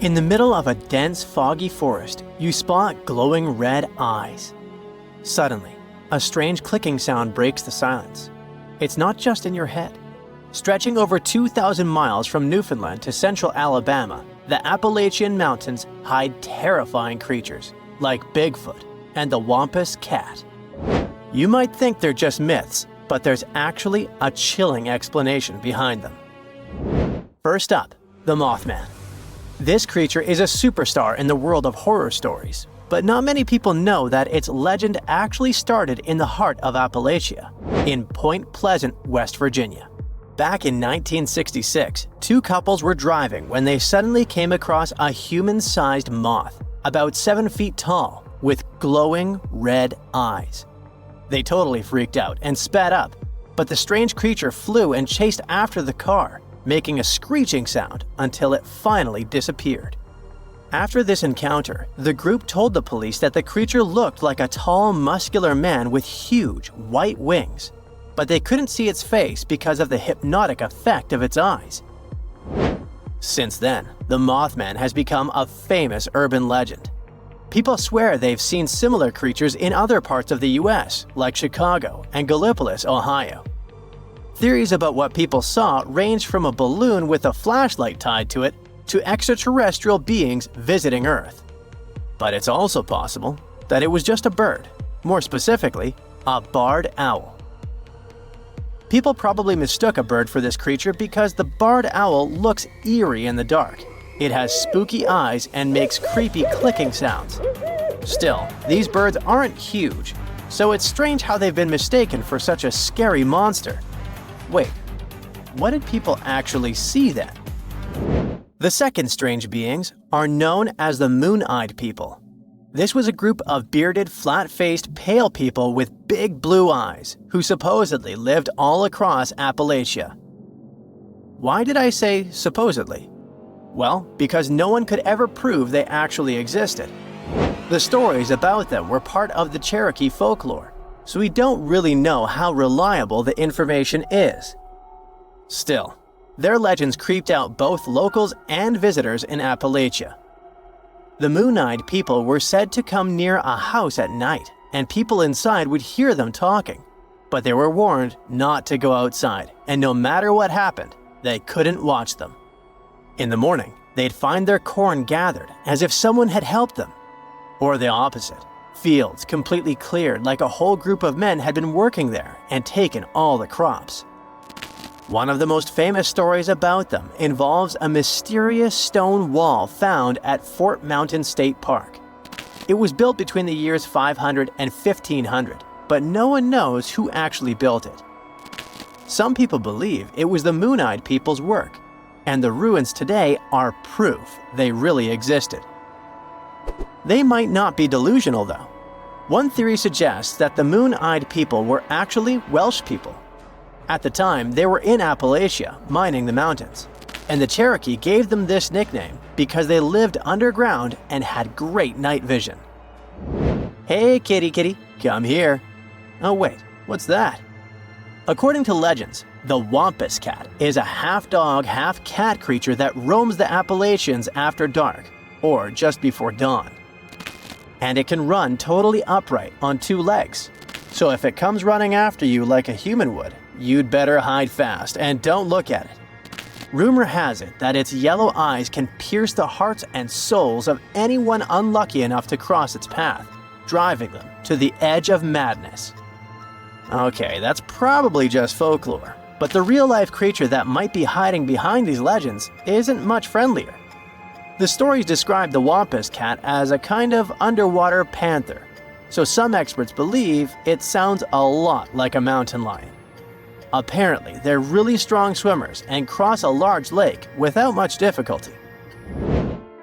In the middle of a dense, foggy forest, you spot glowing red eyes. Suddenly, a strange clicking sound breaks the silence. It's not just in your head. Stretching over 2,000 miles from Newfoundland to central Alabama, the Appalachian mountains hide terrifying creatures like Bigfoot and the Wampus cat. You might think they're just myths, but there's actually a chilling explanation behind them. First up, the Mothman. This creature is a superstar in the world of horror stories, but not many people know that its legend actually started in the heart of Appalachia, in Point Pleasant, West Virginia. Back in 1966, two couples were driving when they suddenly came across a human-sized moth, about 7 feet tall, with glowing red eyes. They totally freaked out and sped up, but the strange creature flew and chased after the car, making a screeching sound until it finally disappeared. After this encounter, the group told the police that the creature looked like a tall, muscular man with huge, white wings, but they couldn't see its face because of the hypnotic effect of its eyes. Since then, the Mothman has become a famous urban legend. People swear they've seen similar creatures in other parts of the US, like Chicago and Gallipolis, Ohio. Theories about what people saw range from a balloon with a flashlight tied to it to extraterrestrial beings visiting Earth. But it's also possible that it was just a bird, more specifically, a barred owl. People probably mistook a bird for this creature because the barred owl looks eerie in the dark. It has spooky eyes and makes creepy clicking sounds. Still, these birds aren't huge, so it's strange how they've been mistaken for such a scary monster. Wait, what did people actually see then? The second strange beings are known as the moon-eyed people. This was a group of bearded, flat-faced, pale people with big blue eyes who supposedly lived all across Appalachia. Why did I say supposedly? Well, because no one could ever prove they actually existed. The stories about them were part of the Cherokee folklore, so we don't really know how reliable the information is. Still, their legends creeped out both locals and visitors in Appalachia. The moon-eyed people were said to come near a house at night, and people inside would hear them talking, but they were warned not to go outside, and no matter what happened, they couldn't watch them. In the morning, they'd find their corn gathered as if someone had helped them, or the opposite. Fields completely cleared like a whole group of men had been working there and taken all the crops. One of the most famous stories about them involves a mysterious stone wall found at Fort Mountain State Park. It was built between the years 500 and 1500, but no one knows who actually built it. Some people believe it was the moon-eyed people's work, and the ruins today are proof they really existed. They might not be delusional, though. One theory suggests that the moon-eyed people were actually Welsh people. At the time, they were in Appalachia, mining the mountains, and the Cherokee gave them this nickname because they lived underground and had great night vision. Hey kitty kitty, come here. Oh wait, what's that? According to legends, the Wampus cat is a half-dog, half-cat creature that roams the Appalachians after dark, or just before dawn. And it can run totally upright on 2 legs. So if it comes running after you like a human would, you'd better hide fast and don't look at it. Rumor has it that its yellow eyes can pierce the hearts and souls of anyone unlucky enough to cross its path, driving them to the edge of madness. Okay, that's probably just folklore, but the real-life creature that might be hiding behind these legends isn't much friendlier. The stories describe the Wampus cat as a kind of underwater panther, so some experts believe it sounds a lot like a mountain lion. Apparently, they're really strong swimmers and cross a large lake without much difficulty.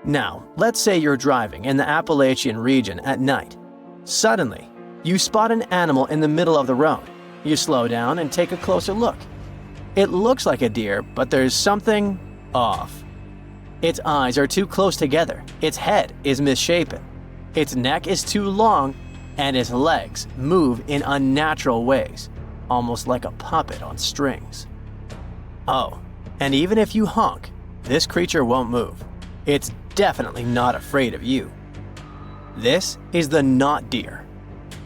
Now, let's say you're driving in the Appalachian region at night. Suddenly, you spot an animal in the middle of the road. You slow down and take a closer look. It looks like a deer, but there's something off. Its eyes are too close together, its head is misshapen, its neck is too long, and its legs move in unnatural ways, almost like a puppet on strings. Oh, and even if you honk, this creature won't move. It's definitely not afraid of you. This is the not deer.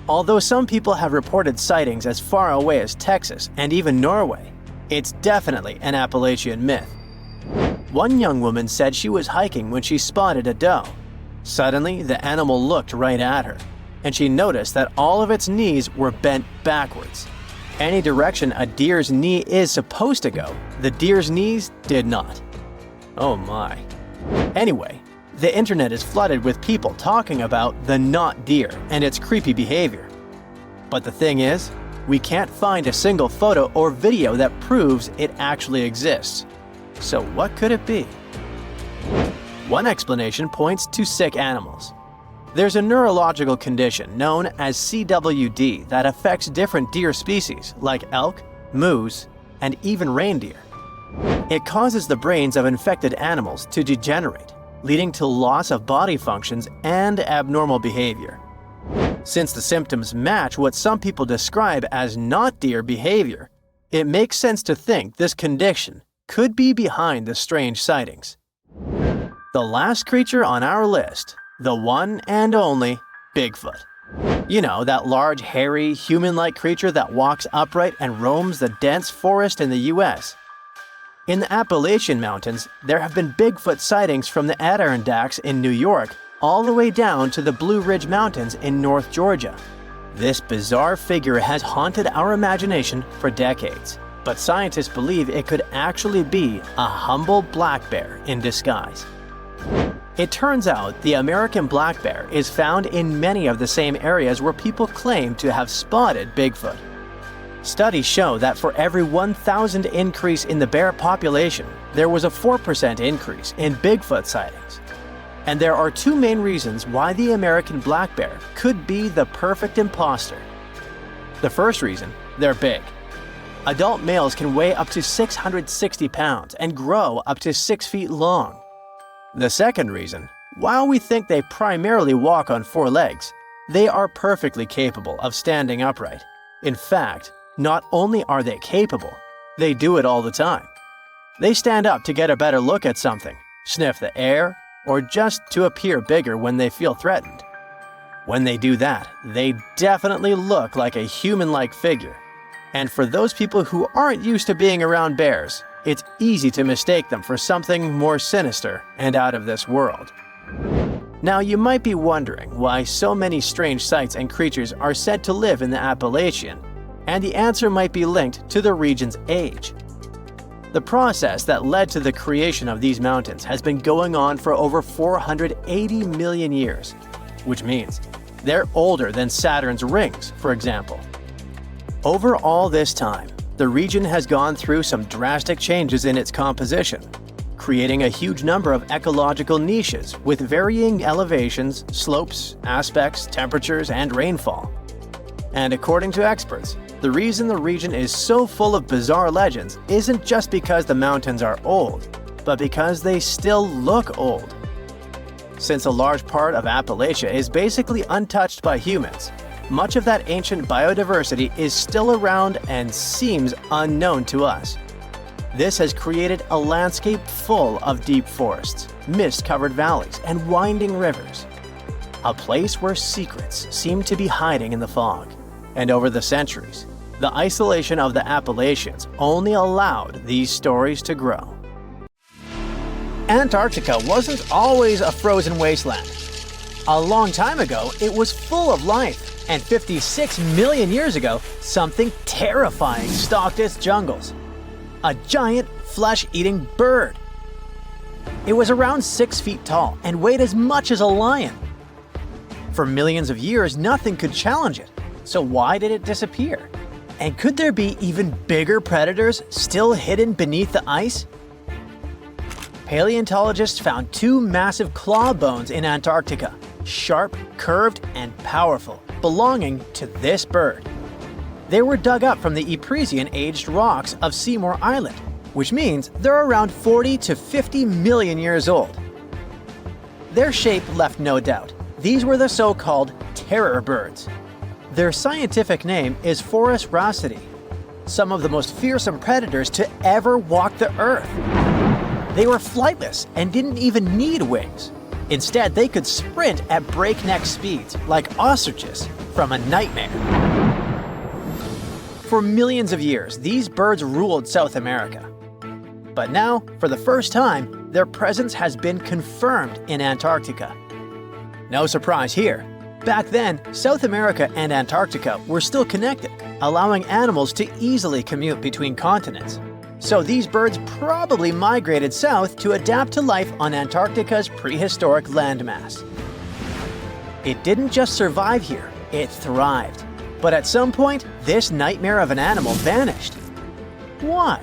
Although some people have reported sightings as far away as Texas and even Norway, it's definitely an Appalachian myth. One young woman said she was hiking when she spotted a doe. Suddenly, the animal looked right at her, and she noticed that all of its knees were bent backwards. Any direction a deer's knee is supposed to go, the deer's knees did not. Oh my. Anyway, the internet is flooded with people talking about the not deer and its creepy behavior. But the thing is, we can't find a single photo or video that proves it actually exists. So what could it be? One explanation points to sick animals. There's a neurological condition known as CWD that affects different deer species like elk, moose, and even reindeer. It causes the brains of infected animals to degenerate, leading to loss of body functions and abnormal behavior. Since the symptoms match what some people describe as not deer behavior, it makes sense to think this condition could be behind the strange sightings. The last creature on our list, the one and only Bigfoot. You know, that large, hairy, human-like creature that walks upright and roams the dense forest in the US. In the Appalachian Mountains, there have been Bigfoot sightings from the Adirondacks in New York all the way down to the Blue Ridge Mountains in North Georgia. This bizarre figure has haunted our imagination for decades, but scientists believe it could actually be a humble black bear in disguise. It turns out the American black bear is found in many of the same areas where people claim to have spotted Bigfoot. Studies show that for every 1,000 increase in the bear population, there was a 4% increase in Bigfoot sightings. And there are two main reasons why the American black bear could be the perfect imposter. The first reason, they're big. Adult males can weigh up to 660 pounds and grow up to 6 feet long. The second reason, while we think they primarily walk on 4 legs, they are perfectly capable of standing upright. In fact, not only are they capable, they do it all the time. They stand up to get a better look at something, sniff the air, or just to appear bigger when they feel threatened. When they do that, they definitely look like a human-like figure. And for those people who aren't used to being around bears, it's easy to mistake them for something more sinister and out of this world. Now, you might be wondering why so many strange sights and creatures are said to live in the Appalachian, and the answer might be linked to the region's age. The process that led to the creation of these mountains has been going on for over 480 million years, which means they're older than Saturn's rings, for example. Over all this time, the region has gone through some drastic changes in its composition, creating a huge number of ecological niches with varying elevations, slopes, aspects, temperatures, and rainfall. And according to experts, the reason the region is so full of bizarre legends isn't just because the mountains are old, but because they still look old. Since a large part of Appalachia is basically untouched by humans, much of that ancient biodiversity is still around and seems unknown to us. This has created a landscape full of deep forests, mist-covered valleys, and winding rivers. A place where secrets seem to be hiding in the fog. And over the centuries, the isolation of the Appalachians only allowed these stories to grow. Antarctica wasn't always a frozen wasteland. A long time ago, it was full of life. And 56 million years ago, something terrifying stalked its jungles. A giant, flesh-eating bird. It was around 6 feet tall and weighed as much as a lion. For millions of years, nothing could challenge it. So why did it disappear? And could there be even bigger predators still hidden beneath the ice? Paleontologists found 2 massive claw bones in Antarctica, sharp, curved, and powerful, belonging to this bird. They were dug up from the Epresian-aged rocks of Seymour Island, which means they're around 40 to 50 million years old. Their shape left no doubt. These were the so-called terror birds. Their scientific name is Forus raceti, some of the most fearsome predators to ever walk the earth. They were flightless and didn't even need wings. Instead, they could sprint at breakneck speeds like ostriches from a nightmare. For millions of years, these birds ruled South America. But now, for the first time, their presence has been confirmed in Antarctica. No surprise here. Back then, South America and Antarctica were still connected, allowing animals to easily commute between continents. So these birds probably migrated south to adapt to life on Antarctica's prehistoric landmass. It didn't just survive here, it thrived. But at some point, this nightmare of an animal vanished. Why?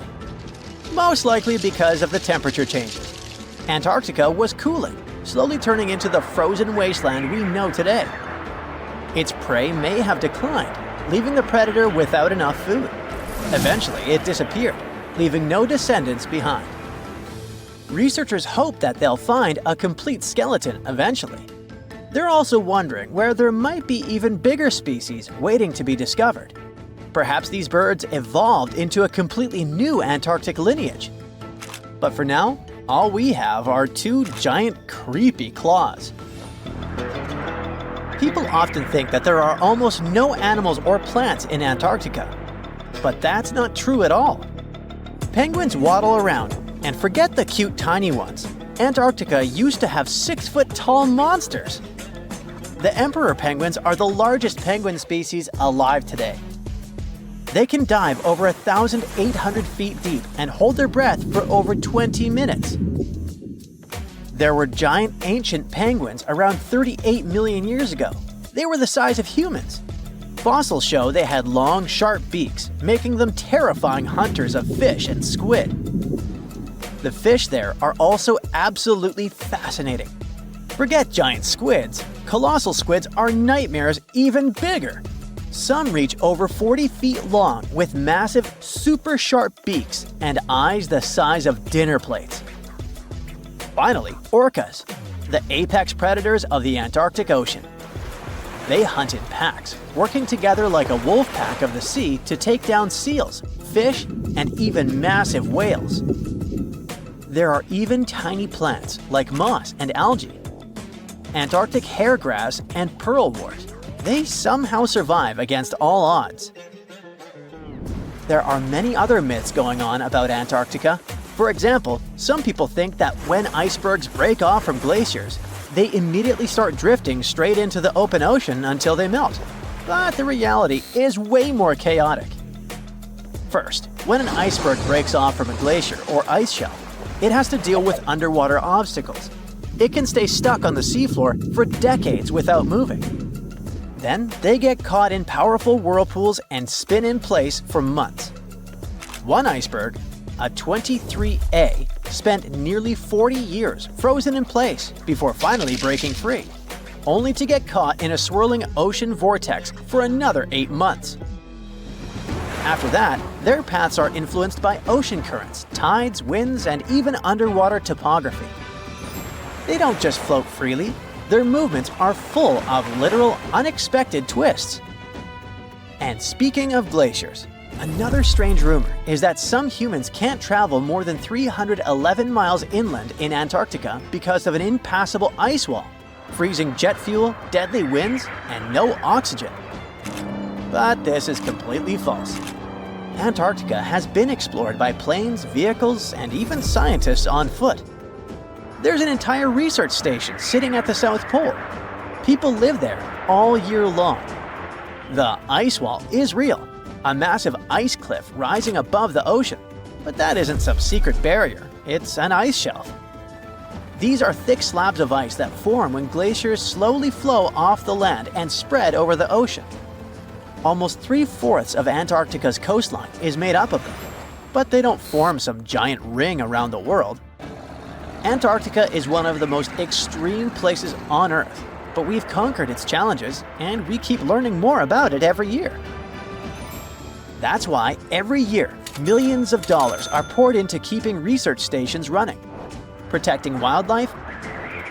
Most likely because of the temperature changes. Antarctica was cooling, slowly turning into the frozen wasteland we know today. Its prey may have declined, leaving the predator without enough food. Eventually, it disappeared, leaving no descendants behind. Researchers hope that they'll find a complete skeleton eventually. They're also wondering where there might be even bigger species waiting to be discovered. Perhaps these birds evolved into a completely new Antarctic lineage. But for now, all we have are two giant, creepy claws. People often think that there are almost no animals or plants in Antarctica. But that's not true at all. Penguins waddle around, and forget the cute tiny ones. Antarctica used to have 6-foot-tall monsters. The emperor penguins are the largest penguin species alive today. They can dive over 1,800 feet deep and hold their breath for over 20 minutes. There were giant ancient penguins around 38 million years ago. They were the size of humans. Fossils show they had long, sharp beaks, making them terrifying hunters of fish and squid. The fish there are also absolutely fascinating. Forget giant squids. Colossal squids are nightmares even bigger. Some reach over 40 feet long with massive, super sharp beaks and eyes the size of dinner plates. Finally, orcas, the apex predators of the Antarctic Ocean. They hunt in packs, working together like a wolf pack of the sea to take down seals, fish, and even massive whales. There are even tiny plants like moss and algae. Antarctic hairgrass and pearlwort. They somehow survive against all odds. There are many other myths going on about Antarctica. For example, some people think that when icebergs break off from glaciers, they immediately start drifting straight into the open ocean until they melt. But the reality is way more chaotic. First, when an iceberg breaks off from a glacier or ice shelf, it has to deal with underwater obstacles. It can stay stuck on the seafloor for decades without moving. Then they get caught in powerful whirlpools and spin in place for months. One iceberg, a 23A, spent nearly 40 years frozen in place before finally breaking free, only to get caught in a swirling ocean vortex for another 8 months. After that, their paths are influenced by ocean currents, tides, winds, and even underwater topography. They don't just float freely, their movements are full of literal, unexpected twists. And speaking of glaciers, another strange rumor is that some humans can't travel more than 311 miles inland in Antarctica because of an impassable ice wall, freezing jet fuel, deadly winds, and no oxygen. But this is completely false. Antarctica has been explored by planes, vehicles, and even scientists on foot. There's an entire research station sitting at the South Pole. People live there all year long. The ice wall is real, a massive ice cliff rising above the ocean. But that isn't some secret barrier, it's an ice shelf. These are thick slabs of ice that form when glaciers slowly flow off the land and spread over the ocean. Almost 3/4 of Antarctica's coastline is made up of them, but they don't form some giant ring around the world. Antarctica is one of the most extreme places on Earth, but we've conquered its challenges and we keep learning more about it every year. That's why every year, millions of dollars are poured into keeping research stations running, protecting wildlife,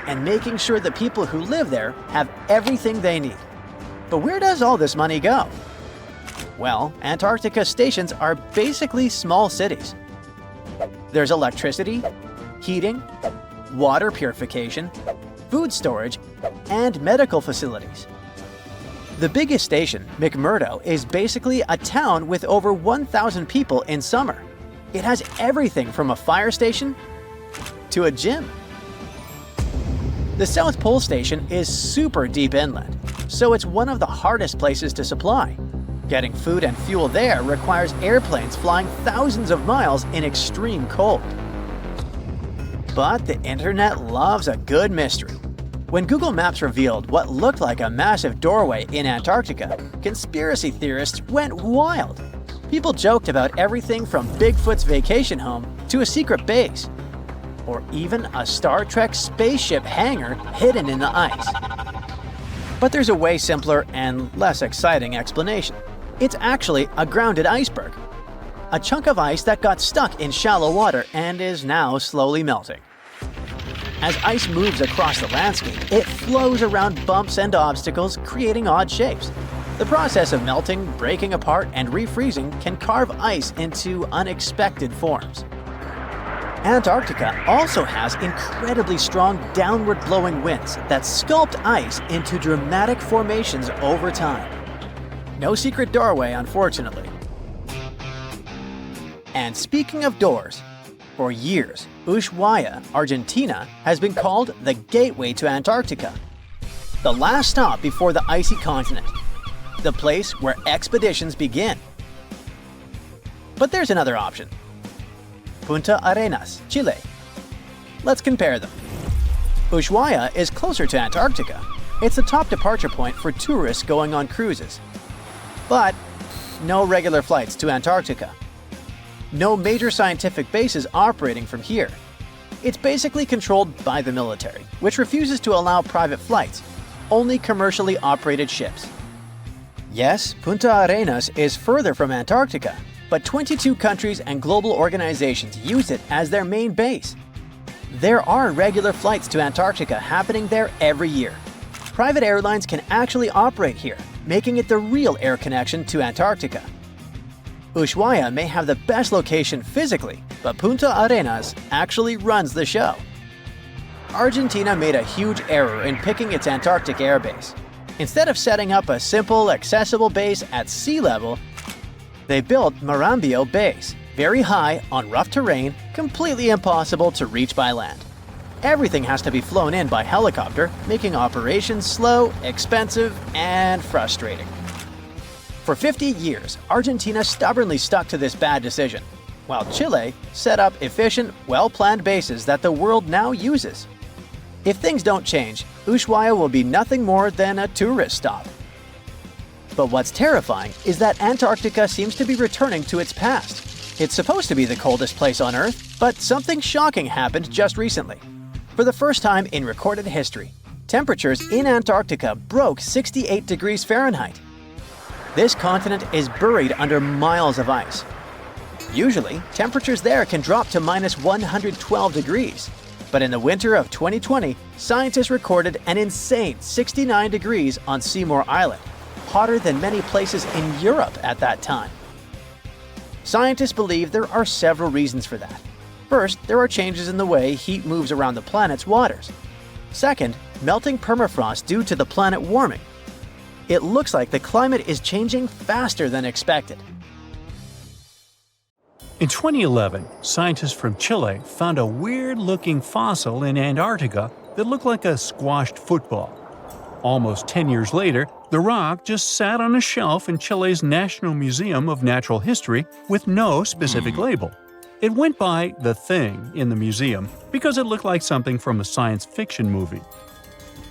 and making sure the people who live there have everything they need. But where does all this money go? Well, Antarctica stations are basically small cities. There's electricity, heating, water purification, food storage, and medical facilities. The biggest station, McMurdo, is basically a town with over 1,000 people in summer. It has everything from a fire station to a gym. The South Pole Station is super deep inland, so it's one of the hardest places to supply. Getting food and fuel there requires airplanes flying thousands of miles in extreme cold. But the internet loves a good mystery. When Google Maps revealed what looked like a massive doorway in Antarctica, conspiracy theorists went wild. People joked about everything from Bigfoot's vacation home to a secret base, or even a Star Trek spaceship hangar hidden in the ice. But there's a way simpler and less exciting explanation. It's actually a grounded iceberg, a chunk of ice that got stuck in shallow water and is now slowly melting. As ice moves across the landscape, it flows around bumps and obstacles, creating odd shapes. The process of melting, breaking apart, and refreezing can carve ice into unexpected forms. Antarctica also has incredibly strong downward-blowing winds that sculpt ice into dramatic formations over time. No secret doorway, unfortunately. And speaking of doors, for years, Ushuaia, Argentina, has been called the gateway to Antarctica. The last stop before the icy continent. The place where expeditions begin. But there's another option. Punta Arenas, Chile. Let's compare them. Ushuaia is closer to Antarctica. It's the top departure point for tourists going on cruises. But no regular flights to Antarctica. No major scientific bases operating from here. It's basically controlled by the military, which refuses to allow private flights, only commercially operated ships. Yes, Punta Arenas is further from Antarctica, but 22 countries and global organizations use it as their main base. There are regular flights to Antarctica happening there every year. Private airlines can actually operate here, making it the real air connection to Antarctica. Ushuaia may have the best location physically, but Punta Arenas actually runs the show. Argentina made a huge error in picking its Antarctic airbase. Instead of setting up a simple, accessible base at sea level, they built Marambio Base, very high on rough terrain, completely impossible to reach by land. Everything has to be flown in by helicopter, making operations slow, expensive, and frustrating. For 50 years, Argentina stubbornly stuck to this bad decision, while Chile set up efficient, well-planned bases that the world now uses. If things don't change, Ushuaia will be nothing more than a tourist stop. But what's terrifying is that Antarctica seems to be returning to its past. It's supposed to be the coldest place on Earth, but something shocking happened just recently. For the first time in recorded history, temperatures in Antarctica broke 68 degrees Fahrenheit. This continent is buried under miles of ice. Usually, temperatures there can drop to minus 112 degrees. But in the winter of 2020, scientists recorded an insane 69 degrees on Seymour Island, hotter than many places in Europe at that time. Scientists believe there are several reasons for that. First, there are changes in the way heat moves around the planet's waters. Second, melting permafrost due to the planet warming. It looks like the climate is changing faster than expected. In 2011, scientists from Chile found a weird-looking fossil in Antarctica that looked like a squashed football. Almost 10 years later, the rock just sat on a shelf in Chile's National Museum of Natural History with no specific label. It went by The Thing in the museum because it looked like something from a science fiction movie.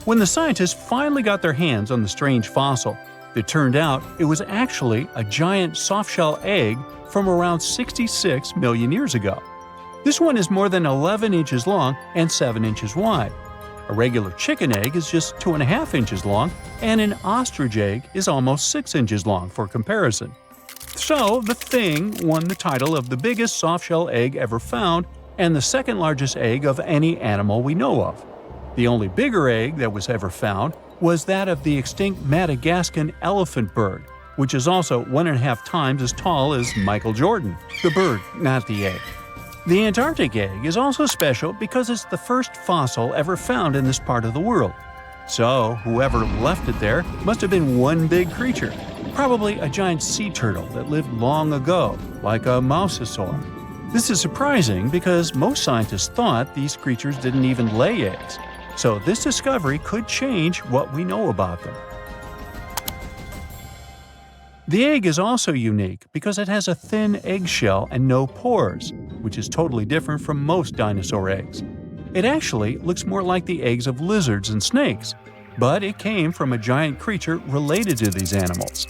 When the scientists finally got their hands on the strange fossil, it turned out it was actually a giant softshell egg from around 66 million years ago. This one is more than 11 inches long and 7 inches wide. A regular chicken egg is just 2.5 inches long, and an ostrich egg is almost 6 inches long for comparison. So, the Thing won the title of the biggest softshell egg ever found and the second largest egg of any animal we know of. The only bigger egg that was ever found was that of the extinct Madagascan elephant bird, which is also 1.5 times as tall as Michael Jordan. The bird, not the egg. The Antarctic egg is also special because it's the first fossil ever found in this part of the world. So, whoever left it there must have been one big creature, probably a giant sea turtle that lived long ago, like a mosasaur. This is surprising because most scientists thought these creatures didn't even lay eggs, so this discovery could change what we know about them. The egg is also unique because it has a thin eggshell and no pores, which is totally different from most dinosaur eggs. It actually looks more like the eggs of lizards and snakes, but it came from a giant creature related to these animals.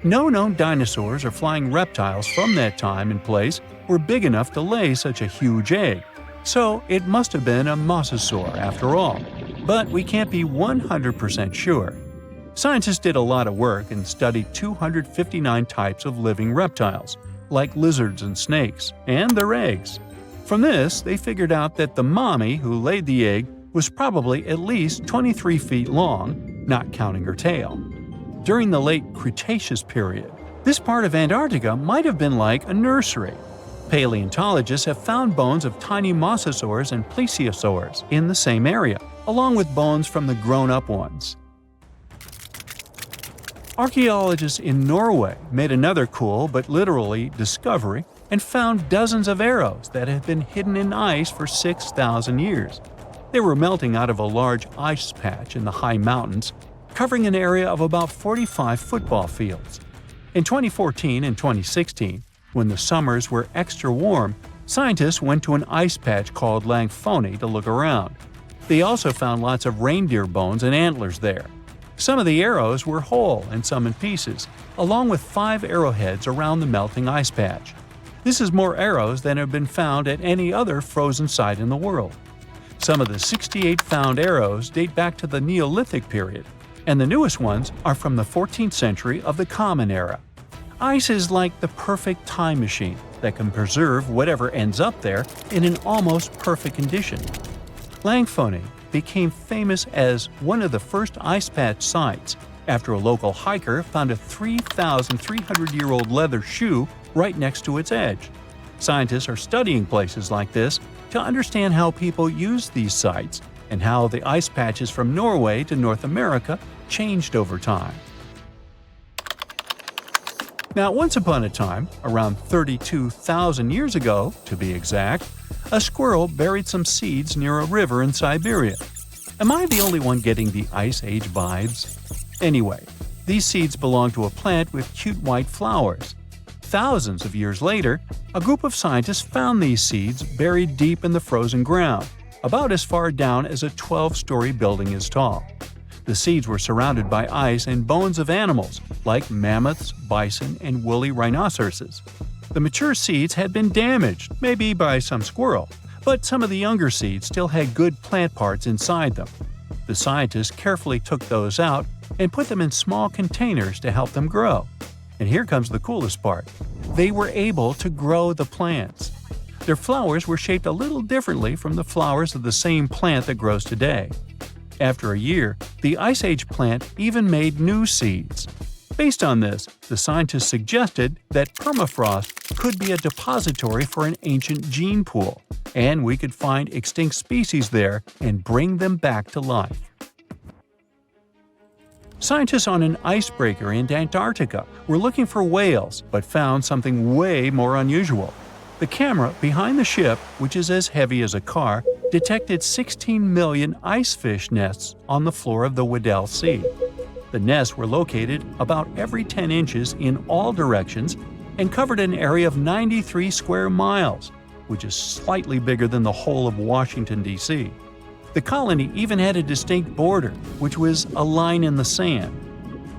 No known dinosaurs or flying reptiles from that time and place were big enough to lay such a huge egg, so it must have been a mosasaur after all. But we can't be 100% sure. Scientists did a lot of work and studied 259 types of living reptiles, like lizards and snakes, and their eggs. From this, they figured out that the mommy who laid the egg was probably at least 23 feet long, not counting her tail. During the late Cretaceous period, this part of Antarctica might have been like a nursery. Paleontologists have found bones of tiny mosasaurs and plesiosaurs in the same area, along with bones from the grown-up ones. Archaeologists in Norway made another cool but literally discovery and found dozens of arrows that had been hidden in ice for 6,000 years. They were melting out of a large ice patch in the high mountains, covering an area of about 45 football fields. In 2014 and 2016, when the summers were extra warm, scientists went to an ice patch called Langfoni to look around. They also found lots of reindeer bones and antlers there. Some of the arrows were whole and some in pieces, along with 5 arrowheads around the melting ice patch. This is more arrows than have been found at any other frozen site in the world. Some of the 68 found arrows date back to the Neolithic period, and the newest ones are from the 14th century of the Common Era. Ice is like the perfect time machine that can preserve whatever ends up there in an almost perfect condition. Langfoni became famous as one of the first ice patch sites after a local hiker found a 3,300-year-old leather shoe right next to its edge. Scientists are studying places like this to understand how people use these sites and how the ice patches from Norway to North America changed over time. Now, once upon a time, around 32,000 years ago, to be exact, a squirrel buried some seeds near a river in Siberia. Am I the only one getting the Ice Age vibes? Anyway, these seeds belong to a plant with cute white flowers. Thousands of years later, a group of scientists found these seeds buried deep in the frozen ground, about as far down as a 12-story building is tall. The seeds were surrounded by ice and bones of animals, like mammoths, bison, and woolly rhinoceroses. The mature seeds had been damaged, maybe by some squirrel, but some of the younger seeds still had good plant parts inside them. The scientists carefully took those out and put them in small containers to help them grow. And here comes the coolest part. They were able to grow the plants. Their flowers were shaped a little differently from the flowers of the same plant that grows today. After a year, the Ice Age plant even made new seeds. Based on this, the scientists suggested that permafrost could be a depository for an ancient gene pool, and we could find extinct species there and bring them back to life. Scientists on an icebreaker in Antarctica were looking for whales, but found something way more unusual. The camera behind the ship, which is as heavy as a car, detected 16 million icefish nests on the floor of the Weddell Sea. The nests were located about every 10 inches in all directions and covered an area of 93 square miles, which is slightly bigger than the whole of Washington, D.C. The colony even had a distinct border, which was a line in the sand.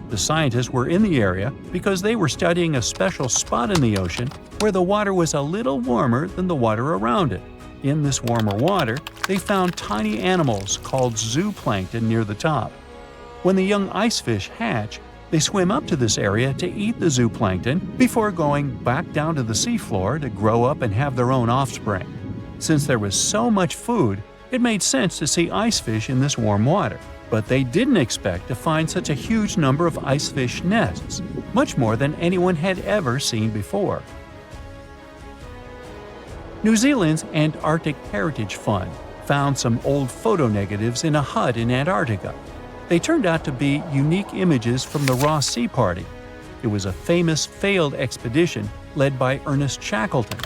The scientists were in the area because they were studying a special spot in the ocean where the water was a little warmer than the water around it. In this warmer water, they found tiny animals called zooplankton near the top. When the young icefish hatch, they swim up to this area to eat the zooplankton before going back down to the seafloor to grow up and have their own offspring. Since there was so much food, it made sense to see icefish in this warm water. But they didn't expect to find such a huge number of icefish nests, much more than anyone had ever seen before. New Zealand's Antarctic Heritage Fund found some old photo negatives in a hut in Antarctica. They turned out to be unique images from the Ross Sea Party. It was a famous failed expedition led by Ernest Shackleton.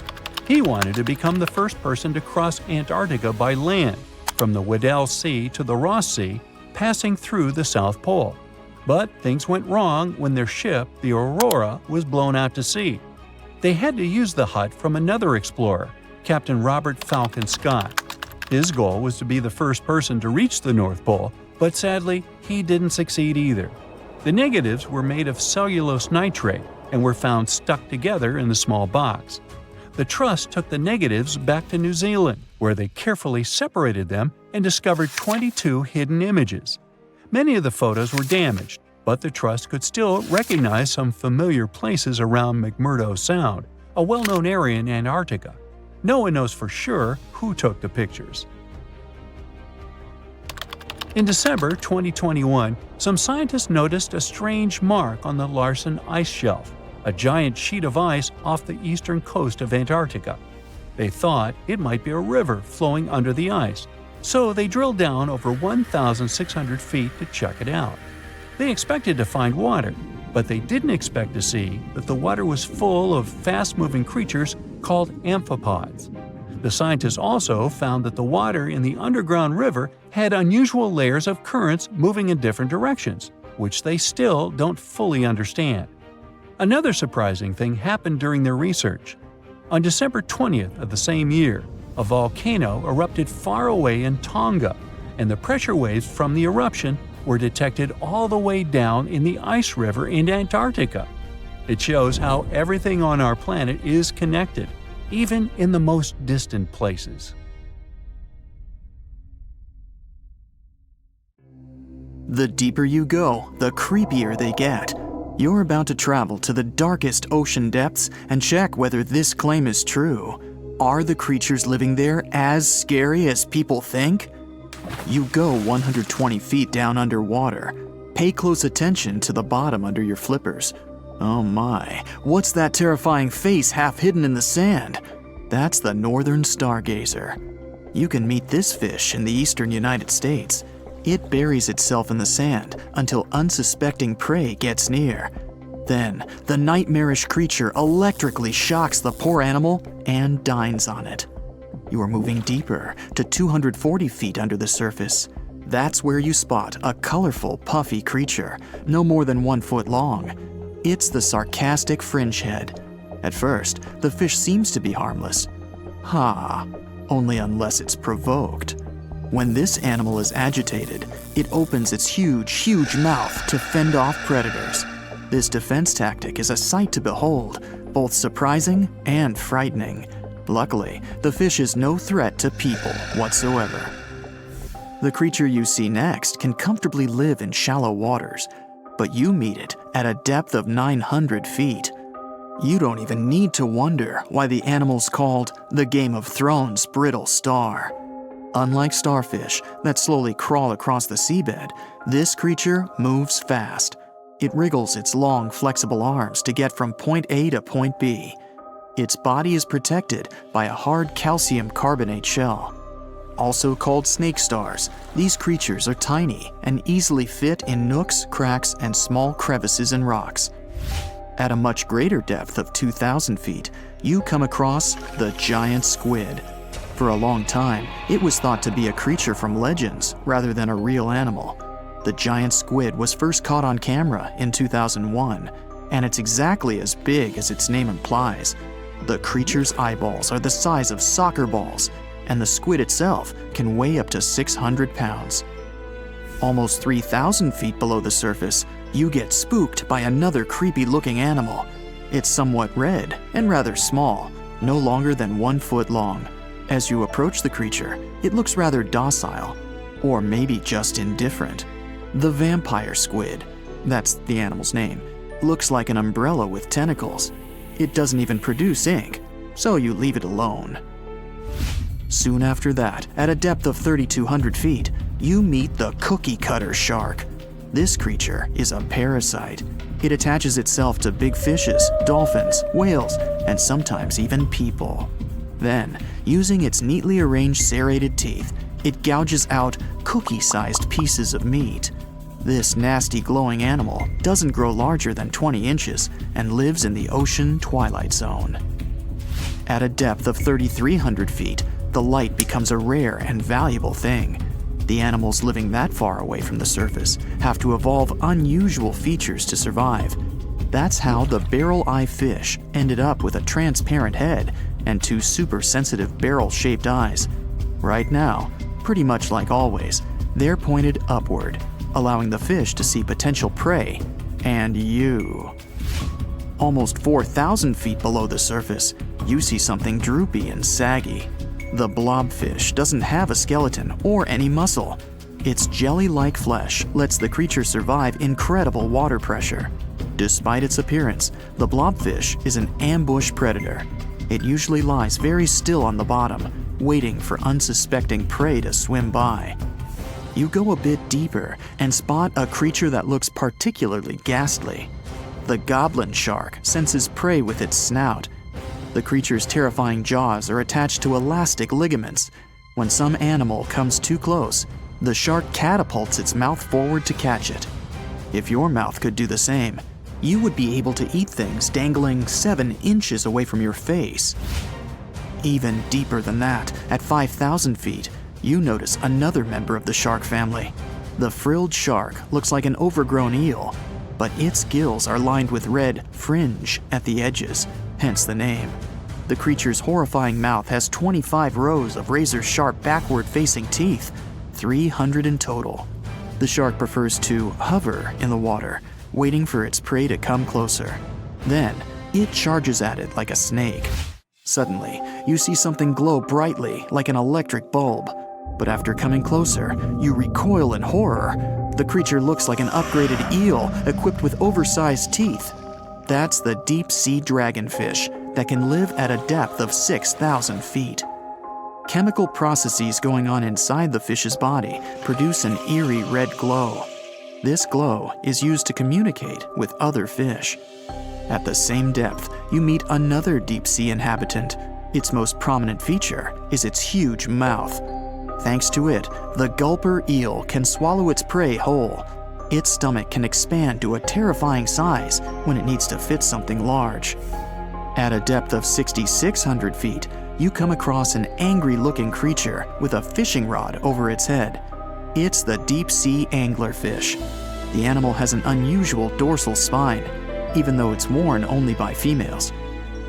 He wanted to become the first person to cross Antarctica by land, from the Weddell Sea to the Ross Sea, passing through the South Pole. But things went wrong when their ship, the Aurora, was blown out to sea. They had to use the hut from another explorer, Captain Robert Falcon Scott. His goal was to be the first person to reach the North Pole, but sadly, he didn't succeed either. The negatives were made of cellulose nitrate and were found stuck together in the small box. The Trust took the negatives back to New Zealand, where they carefully separated them and discovered 22 hidden images. Many of the photos were damaged, but the Trust could still recognize some familiar places around McMurdo Sound, a well-known area in Antarctica. No one knows for sure who took the pictures. In December 2021, some scientists noticed a strange mark on the Larsen Ice Shelf, a giant sheet of ice off the eastern coast of Antarctica. They thought it might be a river flowing under the ice, so they drilled down over 1,600 feet to check it out. They expected to find water, but they didn't expect to see that the water was full of fast-moving creatures called amphipods. The scientists also found that the water in the underground river had unusual layers of currents moving in different directions, which they still don't fully understand. Another surprising thing happened during their research. On December 20th of the same year, a volcano erupted far away in Tonga, and the pressure waves from the eruption were detected all the way down in the ice river in Antarctica. It shows how everything on our planet is connected, even in the most distant places. The deeper you go, the creepier they get. You're about to travel to the darkest ocean depths and check whether this claim is true. Are the creatures living there as scary as people think? You go 120 feet down underwater. Pay close attention to the bottom under your flippers. Oh my, what's that terrifying face half hidden in the sand? That's the northern stargazer. You can meet this fish in the eastern United States. It buries itself in the sand until unsuspecting prey gets near. Then, the nightmarish creature electrically shocks the poor animal and dines on it. You are moving deeper to 240 feet under the surface. That's where you spot a colorful, puffy creature, no more than 1 foot long. It's the sarcastic fringehead. At first, the fish seems to be harmless. Only unless it's provoked. When this animal is agitated, it opens its huge mouth to fend off predators. This defense tactic is a sight to behold, both surprising and frightening. Luckily, the fish is no threat to people whatsoever. The creature you see next can comfortably live in shallow waters, but you meet it at a depth of 900 feet. You don't even need to wonder why the animal's called the Game of Thrones brittle star. Unlike starfish that slowly crawl across the seabed, this creature moves fast. It wriggles its long, flexible arms to get from point A to point B. Its body is protected by a hard calcium carbonate shell. Also called snake stars, these creatures are tiny and easily fit in nooks, cracks, and small crevices in rocks. At a much greater depth of 2,000 feet, you come across the giant squid. For a long time, it was thought to be a creature from legends rather than a real animal. The giant squid was first caught on camera in 2001, and it's exactly as big as its name implies. The creature's eyeballs are the size of soccer balls, and the squid itself can weigh up to 600 pounds. Almost 3,000 feet below the surface, you get spooked by another creepy-looking animal. It's somewhat red and rather small, no longer than 1 foot long. As you approach the creature, it looks rather docile, or maybe just indifferent. The vampire squid, that's the animal's name, looks like an umbrella with tentacles. It doesn't even produce ink, so you leave it alone. Soon after that, at a depth of 3,200 feet, you meet the cookie cutter shark. This creature is a parasite. It attaches itself to big fishes, dolphins, whales, and sometimes even people. Then, using its neatly arranged serrated teeth, it gouges out cookie-sized pieces of meat. This nasty glowing animal doesn't grow larger than 20 inches and lives in the ocean twilight zone. At a depth of 3,300 feet, the light becomes a rare and valuable thing. The animals living that far away from the surface have to evolve unusual features to survive. That's how the barrel-eye fish ended up with a transparent head and two super-sensitive barrel-shaped eyes. Right now, pretty much like always, they're pointed upward, allowing the fish to see potential prey and you. Almost 4,000 feet below the surface, you see something droopy and saggy. The blobfish doesn't have a skeleton or any muscle. Its jelly-like flesh lets the creature survive incredible water pressure. Despite its appearance, the blobfish is an ambush predator. It usually lies very still on the bottom, waiting for unsuspecting prey to swim by. You go a bit deeper and spot a creature that looks particularly ghastly. The goblin shark senses prey with its snout. The creature's terrifying jaws are attached to elastic ligaments. When some animal comes too close, the shark catapults its mouth forward to catch it. If your mouth could do the same, you would be able to eat things dangling 7 inches away from your face. Even deeper than that, at 5,000 feet, you notice another member of the shark family. The frilled shark looks like an overgrown eel, but its gills are lined with red fringe at the edges, hence the name. The creature's horrifying mouth has 25 rows of razor-sharp backward-facing teeth, 300 in total. The shark prefers to hover in the water, waiting for its prey to come closer. Then, it charges at it like a snake. Suddenly, you see something glow brightly like an electric bulb. But after coming closer, you recoil in horror. The creature looks like an upgraded eel equipped with oversized teeth. That's the deep-sea dragonfish that can live at a depth of 6,000 feet. Chemical processes going on inside the fish's body produce an eerie red glow. This glow is used to communicate with other fish. At the same depth, you meet another deep-sea inhabitant. Its most prominent feature is its huge mouth. Thanks to it, the gulper eel can swallow its prey whole. Its stomach can expand to a terrifying size when it needs to fit something large. At a depth of 6,600 feet, you come across an angry-looking creature with a fishing rod over its head. It's the deep-sea anglerfish. The animal has an unusual dorsal spine, even though it's worn only by females.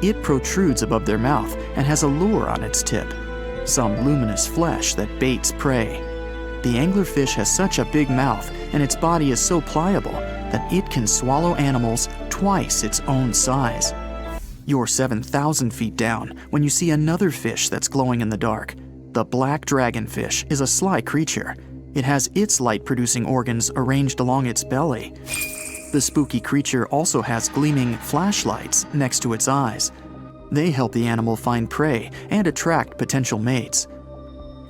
It protrudes above their mouth and has a lure on its tip, some luminous flesh that baits prey. The anglerfish has such a big mouth and its body is so pliable that it can swallow animals twice its own size. You're 7,000 feet down when you see another fish that's glowing in the dark. The black dragonfish is a sly creature. It has its light-producing organs arranged along its belly. The spooky creature also has gleaming flashlights next to its eyes. They help the animal find prey and attract potential mates.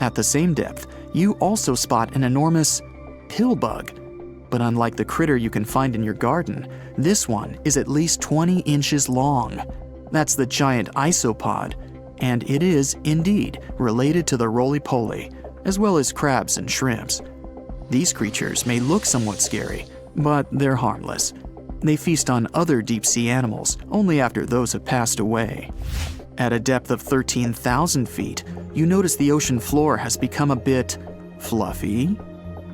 At the same depth, you also spot an enormous pillbug. But unlike the critter you can find in your garden, this one is at least 20 inches long. That's the giant isopod, and it is, indeed, related to the roly-poly, as well as crabs and shrimps. These creatures may look somewhat scary, but they're harmless. They feast on other deep-sea animals only after those have passed away. At a depth of 13,000 feet, you notice the ocean floor has become a bit fluffy.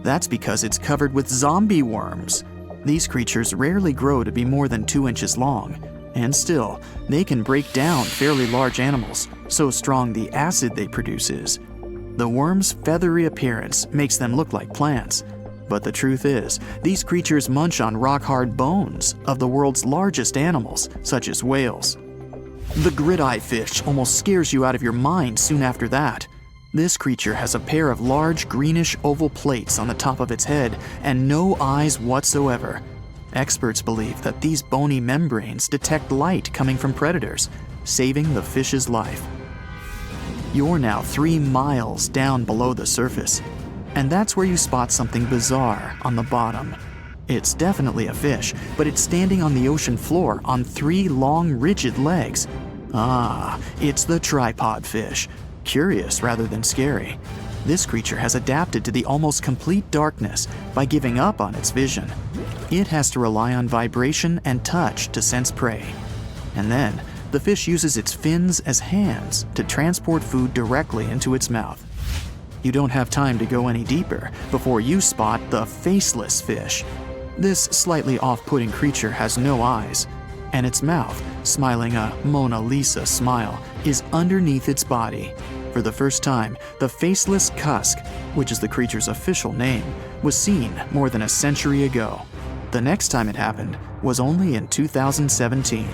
That's because it's covered with zombie worms. These creatures rarely grow to be more than 2 inches long, and still, they can break down fairly large animals, so strong the acid they produce is. The worms' feathery appearance makes them look like plants, but the truth is, these creatures munch on rock-hard bones of the world's largest animals, such as whales. The grid-eye fish almost scares you out of your mind soon after that. This creature has a pair of large greenish oval plates on the top of its head and no eyes whatsoever. Experts believe that these bony membranes detect light coming from predators, saving the fish's life. You're now 3 miles down below the surface, and that's where you spot something bizarre on the bottom. It's definitely a fish, but it's standing on the ocean floor on 3 long, rigid legs. Ah, it's the tripod fish. Curious rather than scary. This creature has adapted to the almost complete darkness by giving up on its vision. It has to rely on vibration and touch to sense prey. And then, the fish uses its fins as hands to transport food directly into its mouth. You don't have time to go any deeper before you spot the faceless fish. This slightly off-putting creature has no eyes, and its mouth, smiling a Mona Lisa smile, is underneath its body. For the first time, the faceless cusk, which is the creature's official name, was seen more than a century ago. The next time it happened was only in 2017.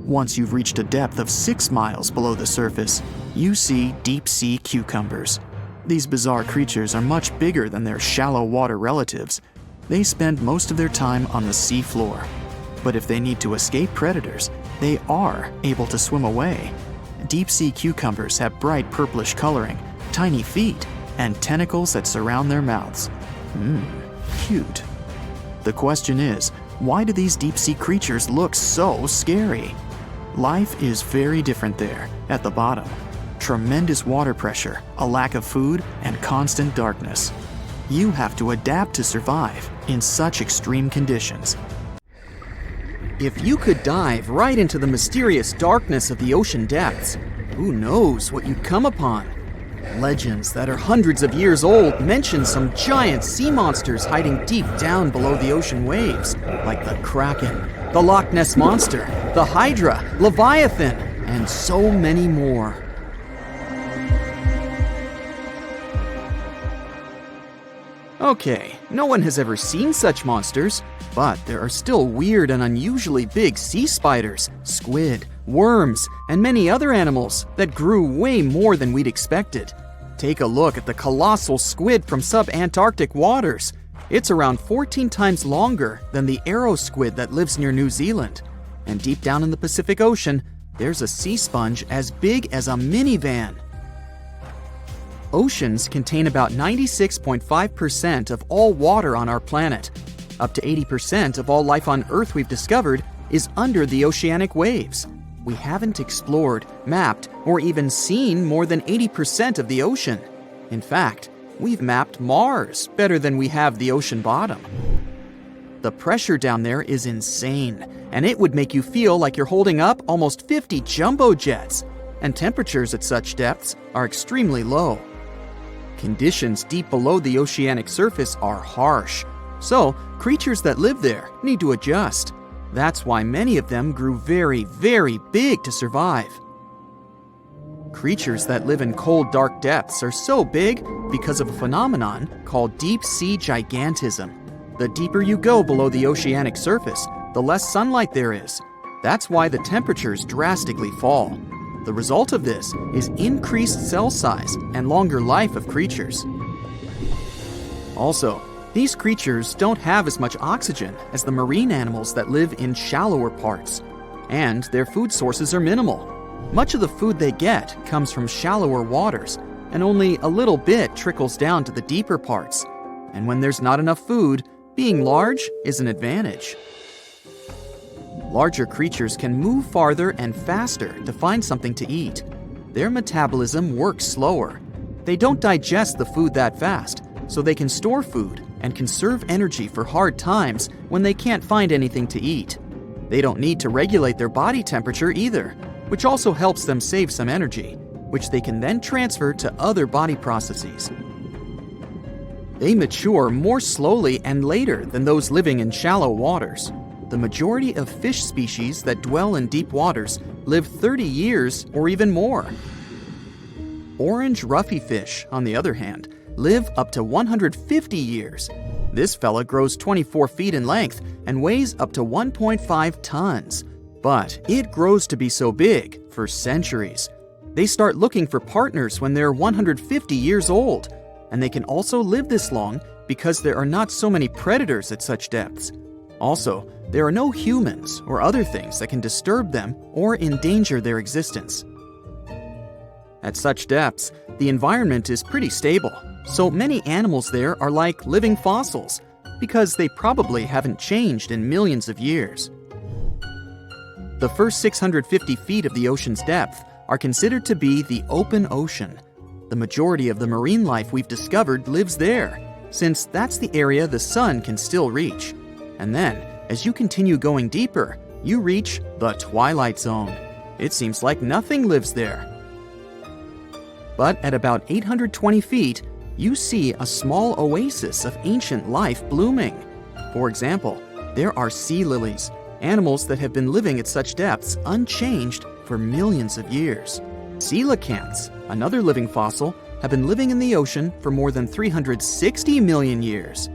Once you've reached a depth of 6 miles below the surface, you see deep-sea cucumbers. These bizarre creatures are much bigger than their shallow water relatives. They spend most of their time on the sea floor. But if they need to escape predators, they are able to swim away. Deep-sea cucumbers have bright purplish coloring, tiny feet, and tentacles that surround their mouths. Cute. The question is, why do these deep-sea creatures look so scary? Life is very different there, at the bottom. Tremendous water pressure, a lack of food, and constant darkness. You have to adapt to survive in such extreme conditions. If you could dive right into the mysterious darkness of the ocean depths, who knows what you'd come upon? Legends that are hundreds of years old mention some giant sea monsters hiding deep down below the ocean waves, like the Kraken, the Loch Ness Monster, the Hydra, Leviathan, and so many more. Okay, no one has ever seen such monsters, but there are still weird and unusually big sea spiders, squid, worms, and many other animals that grew way more than we'd expected. Take a look at the colossal squid from sub-Antarctic waters. It's around 14 times longer than the arrow squid that lives near New Zealand. And deep down in the Pacific Ocean, there's a sea sponge as big as a minivan. Oceans contain about 96.5% of all water on our planet. Up to 80% of all life on Earth we've discovered is under the oceanic waves. We haven't explored, mapped, or even seen more than 80% of the ocean. In fact, we've mapped Mars better than we have the ocean bottom. The pressure down there is insane, and it would make you feel like you're holding up almost 50 jumbo jets. And temperatures at such depths are extremely low. Conditions deep below the oceanic surface are harsh, so creatures that live there need to adjust. That's why many of them grew very, very big to survive. Creatures that live in cold, dark depths are so big because of a phenomenon called deep sea gigantism. The deeper you go below the oceanic surface, the less sunlight there is. That's why the temperatures drastically fall. The result of this is increased cell size and longer life of creatures. Also, these creatures don't have as much oxygen as the marine animals that live in shallower parts, and their food sources are minimal. Much of the food they get comes from shallower waters, and only a little bit trickles down to the deeper parts. And when there's not enough food, being large is an advantage. Larger creatures can move farther and faster to find something to eat. Their metabolism works slower. They don't digest the food that fast, so they can store food and conserve energy for hard times when they can't find anything to eat. They don't need to regulate their body temperature either, which also helps them save some energy, which they can then transfer to other body processes. They mature more slowly and later than those living in shallow waters. The majority of fish species that dwell in deep waters live 30 years or even more. Orange ruffy fish, on the other hand, live up to 150 years. This fella grows 24 feet in length and weighs up to 1.5 tons. But it grows to be so big for centuries. They start looking for partners when they're 150 years old, and they can also live this long because there are not so many predators at such depths. Also, there are no humans or other things that can disturb them or endanger their existence. At such depths, the environment is pretty stable, so many animals there are like living fossils, because they probably haven't changed in millions of years. The first 650 feet of the ocean's depth are considered to be the open ocean. The majority of the marine life we've discovered lives there, since that's the area the sun can still reach. And then, as you continue going deeper, you reach the twilight zone. It seems like nothing lives there. But at about 820 feet, you see a small oasis of ancient life blooming. For example, there are sea lilies, animals that have been living at such depths unchanged for millions of years. Coelacanths, another living fossil, have been living in the ocean for more than 360 million years.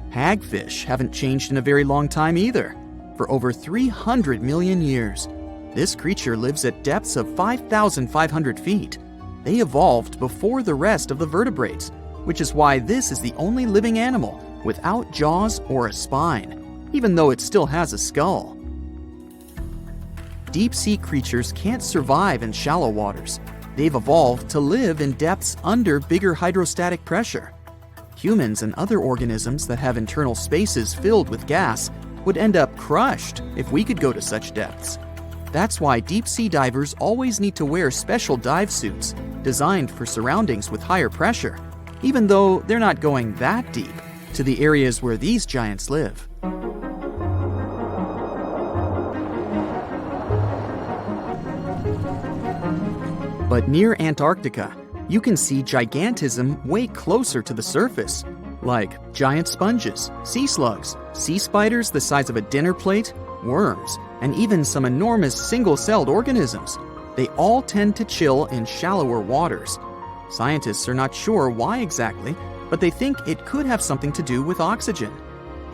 Hagfish haven't changed in a very long time either, for over 300 million years. This creature lives at depths of 5,500 feet. They evolved before the rest of the vertebrates, which is why this is the only living animal without jaws or a spine, even though it still has a skull. Deep-sea creatures can't survive in shallow waters. They've evolved to live in depths under bigger hydrostatic pressure. Humans and other organisms that have internal spaces filled with gas would end up crushed if we could go to such depths. That's why deep-sea divers always need to wear special dive suits designed for surroundings with higher pressure, even though they're not going that deep to the areas where these giants live. But near Antarctica, you can see gigantism way closer to the surface, like giant sponges, sea slugs, sea spiders the size of a dinner plate, worms, and even some enormous single-celled organisms. They all tend to chill in shallower waters. Scientists are not sure why exactly, but they think it could have something to do with oxygen.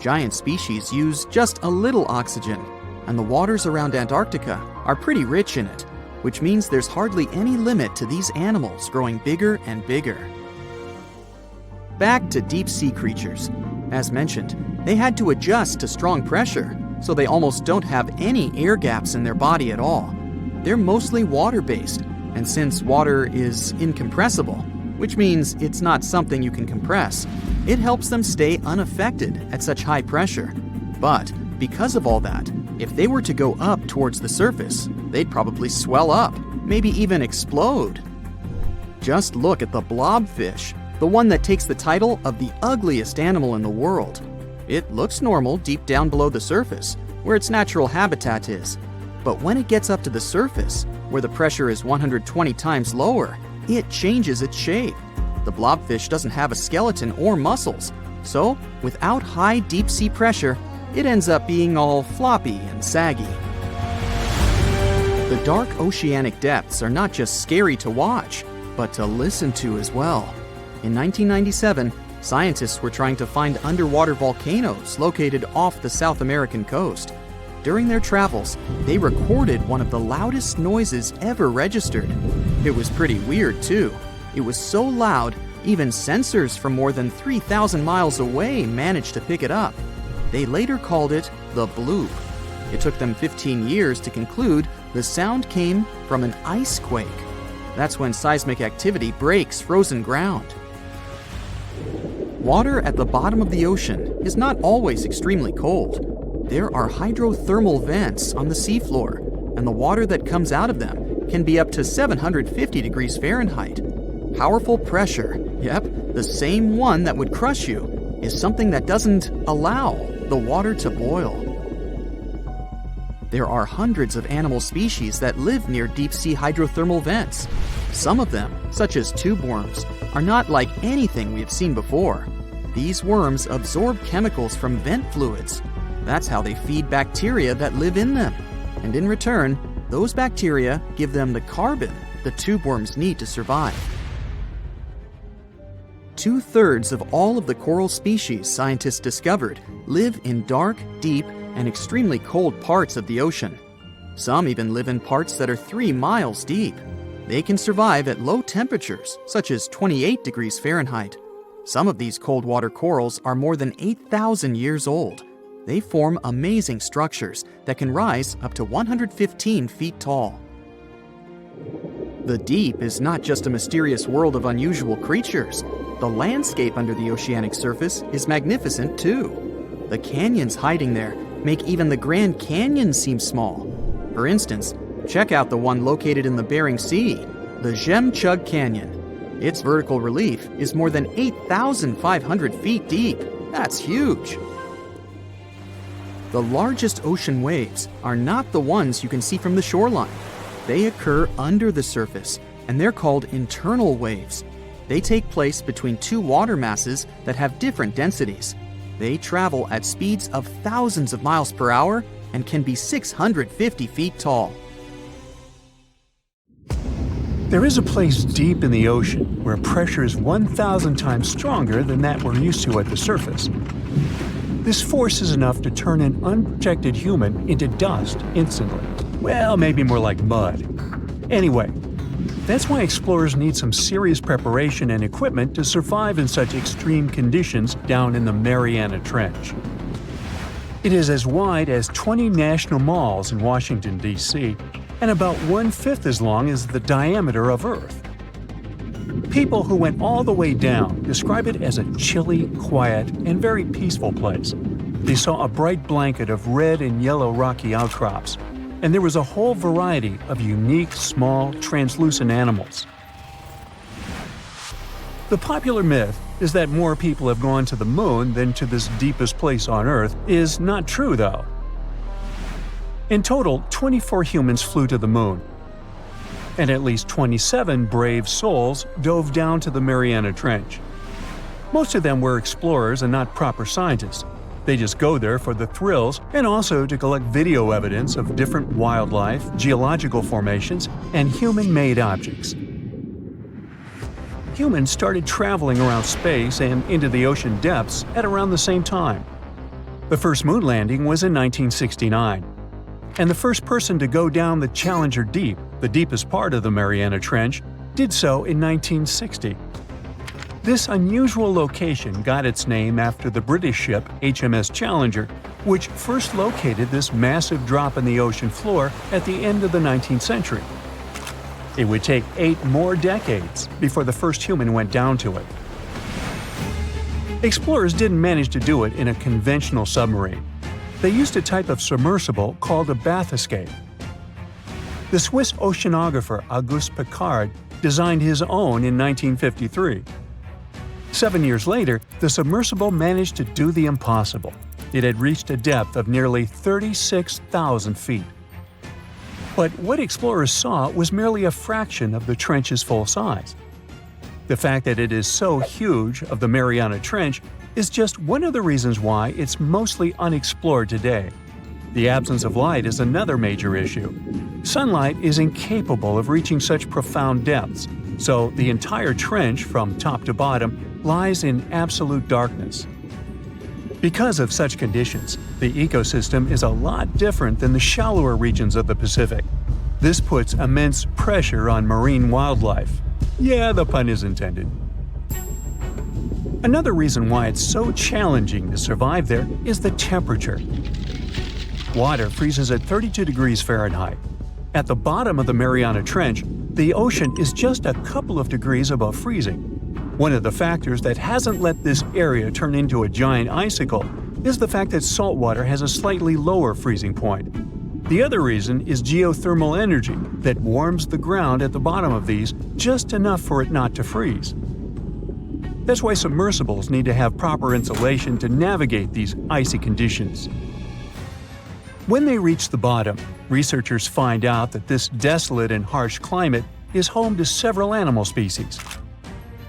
Giant species use just a little oxygen, and the waters around Antarctica are pretty rich in it, which means there's hardly any limit to these animals growing bigger and bigger. Back to deep-sea creatures. As mentioned, they had to adjust to strong pressure, so they almost don't have any air gaps in their body at all. They're mostly water-based, and since water is incompressible, which means it's not something you can compress, it helps them stay unaffected at such high pressure. But because of all that, if they were to go up towards the surface, they'd probably swell up, maybe even explode. Just look at the blobfish, the one that takes the title of the ugliest animal in the world. It looks normal deep down below the surface, where its natural habitat is. But when it gets up to the surface, where the pressure is 120 times lower, it changes its shape. The blobfish doesn't have a skeleton or muscles, so without high deep-sea pressure, it ends up being all floppy and saggy. The dark oceanic depths are not just scary to watch, but to listen to as well. In 1997, scientists were trying to find underwater volcanoes located off the South American coast. During their travels, they recorded one of the loudest noises ever registered. It was pretty weird, too. It was so loud, even sensors from more than 3,000 miles away managed to pick it up. They later called it the bloop. It took them 15 years to conclude the sound came from an ice quake. That's when seismic activity breaks frozen ground. Water at the bottom of the ocean is not always extremely cold. There are hydrothermal vents on the seafloor, and the water that comes out of them can be up to 750 degrees Fahrenheit. Powerful pressure, yep, the same one that would crush you, is something that doesn't allow the water to boil. There are hundreds of animal species that live near deep-sea hydrothermal vents. Some of them, such as tube worms, are not like anything we have seen before. These worms absorb chemicals from vent fluids. That's how they feed bacteria that live in them. And in return, those bacteria give them the carbon the tube worms need to survive. 2/3 of all of the coral species scientists discovered live in dark, deep, and extremely cold parts of the ocean. Some even live in parts that are 3 miles deep. They can survive at low temperatures, such as 28 degrees Fahrenheit. Some of these cold water corals are more than 8,000 years old. They form amazing structures that can rise up to 115 feet tall. The deep is not just a mysterious world of unusual creatures. The landscape under the oceanic surface is magnificent too. The canyons hiding there make even the Grand Canyon seem small. For instance, check out the one located in the Bering Sea, the Chug Canyon. Its vertical relief is more than 8,500 feet deep. That's huge. The largest ocean waves are not the ones you can see from the shoreline. They occur under the surface, and they're called internal waves. They take place between two water masses that have different densities. They travel at speeds of thousands of miles per hour and can be 650 feet tall. There is a place deep in the ocean where pressure is 1,000 times stronger than that we're used to at the surface. This force is enough to turn an unprotected human into dust instantly. Well, maybe more like mud. Anyway, that's why explorers need some serious preparation and equipment to survive in such extreme conditions down in the Mariana Trench. It is as wide as 20 national malls in Washington, D.C., and about 1/5 as long as the diameter of Earth. People who went all the way down describe it as a chilly, quiet, and very peaceful place. They saw a bright blanket of red and yellow rocky outcrops, and there was a whole variety of unique, small, translucent animals. The popular myth is that more people have gone to the moon than to this deepest place on Earth is not true, though. In total, 24 humans flew to the moon, and at least 27 brave souls dove down to the Mariana Trench. Most of them were explorers and not proper scientists. They just go there for the thrills and also to collect video evidence of different wildlife, geological formations, and human-made objects. Humans started traveling around space and into the ocean depths at around the same time. The first moon landing was in 1969. And the first person to go down the Challenger Deep, the deepest part of the Mariana Trench, did so in 1960. This unusual location got its name after the British ship HMS Challenger, which first located this massive drop in the ocean floor at the end of the 19th century. It would take 8 more decades before the first human went down to it. Explorers didn't manage to do it in a conventional submarine. They used a type of submersible called a bathyscaphe. The Swiss oceanographer Auguste Piccard designed his own in 1953. 7 years later, the submersible managed to do the impossible. It had reached a depth of nearly 36,000 feet. But what explorers saw was merely a fraction of the trench's full size. The fact that it is so huge of the Mariana Trench is just one of the reasons why it's mostly unexplored today. The absence of light is another major issue. Sunlight is incapable of reaching such profound depths, so the entire trench from top to bottom lies in absolute darkness. Because of such conditions, the ecosystem is a lot different than the shallower regions of the Pacific. This puts immense pressure on marine wildlife. Yeah, the pun is intended. Another reason why it's so challenging to survive there is the temperature. Water freezes at 32 degrees Fahrenheit. At the bottom of the Mariana Trench, the ocean is just a couple of degrees above freezing. One of the factors that hasn't let this area turn into a giant icicle is the fact that salt water has a slightly lower freezing point. The other reason is geothermal energy that warms the ground at the bottom of these just enough for it not to freeze. That's why submersibles need to have proper insulation to navigate these icy conditions. When they reach the bottom, researchers find out that this desolate and harsh climate is home to several animal species.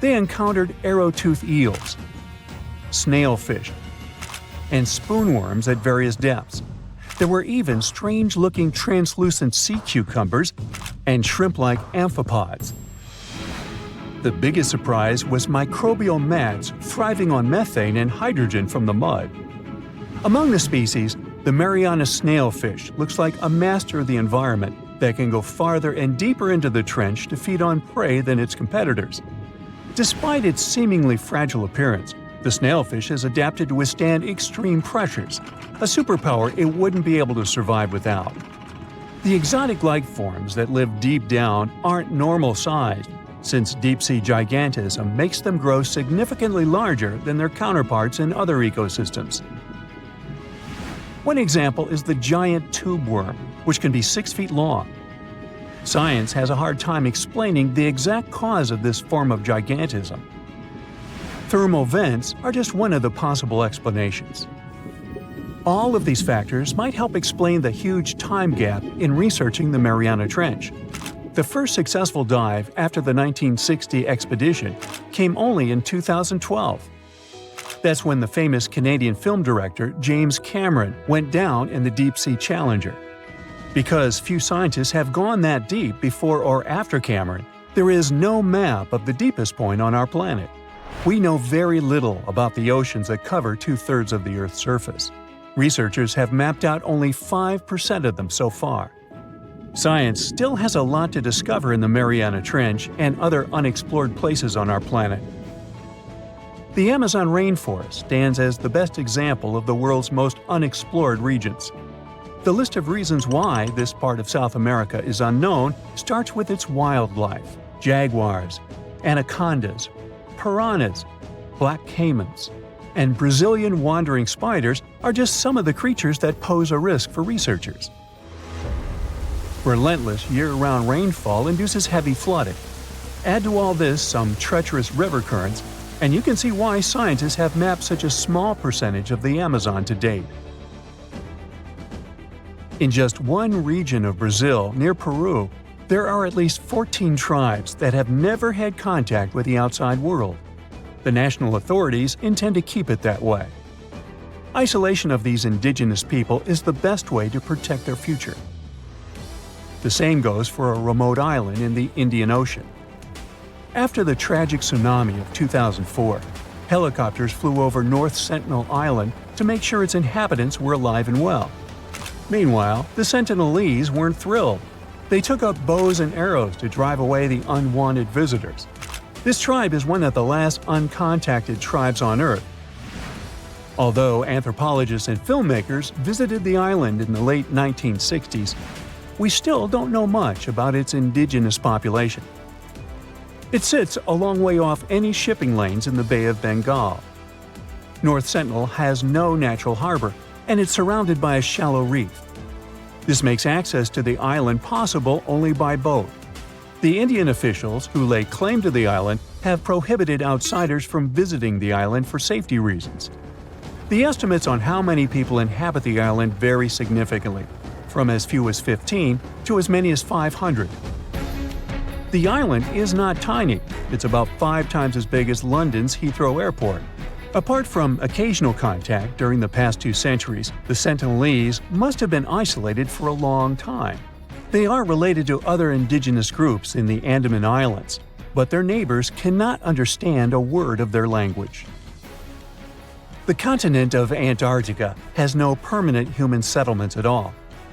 They encountered arrow-toothed eels, snailfish, and spoonworms at various depths. There were even strange-looking translucent sea cucumbers and shrimp-like amphipods. The biggest surprise was microbial mats thriving on methane and hydrogen from the mud. Among the species, the Mariana snailfish looks like a master of the environment that can go farther and deeper into the trench to feed on prey than its competitors. Despite its seemingly fragile appearance, the snailfish has adapted to withstand extreme pressures, a superpower it wouldn't be able to survive without. The exotic life forms that live deep down aren't normal-sized, since deep-sea gigantism makes them grow significantly larger than their counterparts in other ecosystems. One example is the giant tube worm, which can be 6 feet long. Science has a hard time explaining the exact cause of this form of gigantism. Thermal vents are just one of the possible explanations. All of these factors might help explain the huge time gap in researching the Mariana Trench. The first successful dive after the 1960 expedition came only in 2012. That's when the famous Canadian film director James Cameron went down in the Deep-Sea Challenger. Because few scientists have gone that deep before or after Cameron, there is no map of the deepest point on our planet. We know very little about the oceans that cover 2/3 of the Earth's surface. Researchers have mapped out only 5% of them so far. Science still has a lot to discover in the Mariana Trench and other unexplored places on our planet. The Amazon rainforest stands as the best example of the world's most unexplored regions. The list of reasons why this part of South America is unknown starts with its wildlife: jaguars, anacondas, piranhas, black caimans, and Brazilian wandering spiders are just some of the creatures that pose a risk for researchers. Relentless year-round rainfall induces heavy flooding. Add to all this some treacherous river currents, and you can see why scientists have mapped such a small percentage of the Amazon to date. In just one region of Brazil, near Peru, there are at least 14 tribes that have never had contact with the outside world. The national authorities intend to keep it that way. Isolation of these indigenous people is the best way to protect their future. The same goes for a remote island in the Indian Ocean. After the tragic tsunami of 2004, helicopters flew over North Sentinel Island to make sure its inhabitants were alive and well. Meanwhile, the Sentinelese weren't thrilled. They took up bows and arrows to drive away the unwanted visitors. This tribe is one of the last uncontacted tribes on Earth. Although anthropologists and filmmakers visited the island in the late 1960s, we still don't know much about its indigenous population. It sits a long way off any shipping lanes in the Bay of Bengal. North Sentinel has no natural harbor, and it's surrounded by a shallow reef. This makes access to the island possible only by boat. The Indian officials who lay claim to the island have prohibited outsiders from visiting the island for safety reasons. The estimates on how many people inhabit the island vary significantly, from as few as 15 to as many as 500. The island is not tiny. It's about 5 times as big as London's Heathrow Airport. Apart from occasional contact during the past 2 centuries, the Sentinelese must have been isolated for a long time. They are related to other indigenous groups in the Andaman Islands, but their neighbors cannot understand a word of their language. The continent of Antarctica has no permanent human settlements at all.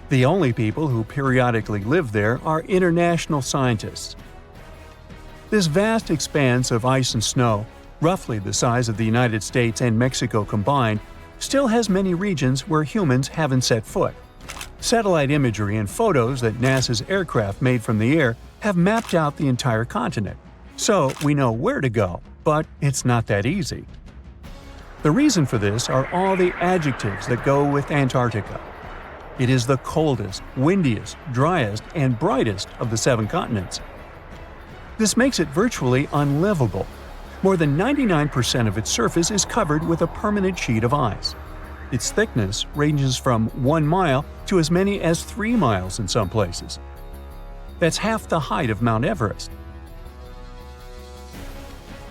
The only people who periodically live there are international scientists. This vast expanse of ice and snow, roughly the size of the United States and Mexico combined, still has many regions where humans haven't set foot. Satellite imagery and photos that NASA's aircraft made from the air have mapped out the entire continent. So we know where to go, but it's not that easy. The reason for this are all the adjectives that go with Antarctica. It is the coldest, windiest, driest, and brightest of the 7 continents. This makes it virtually unlivable. More than 99% of its surface is covered with a permanent sheet of ice. Its thickness ranges from 1 mile to as many as 3 miles in some places. That's half the height of Mount Everest.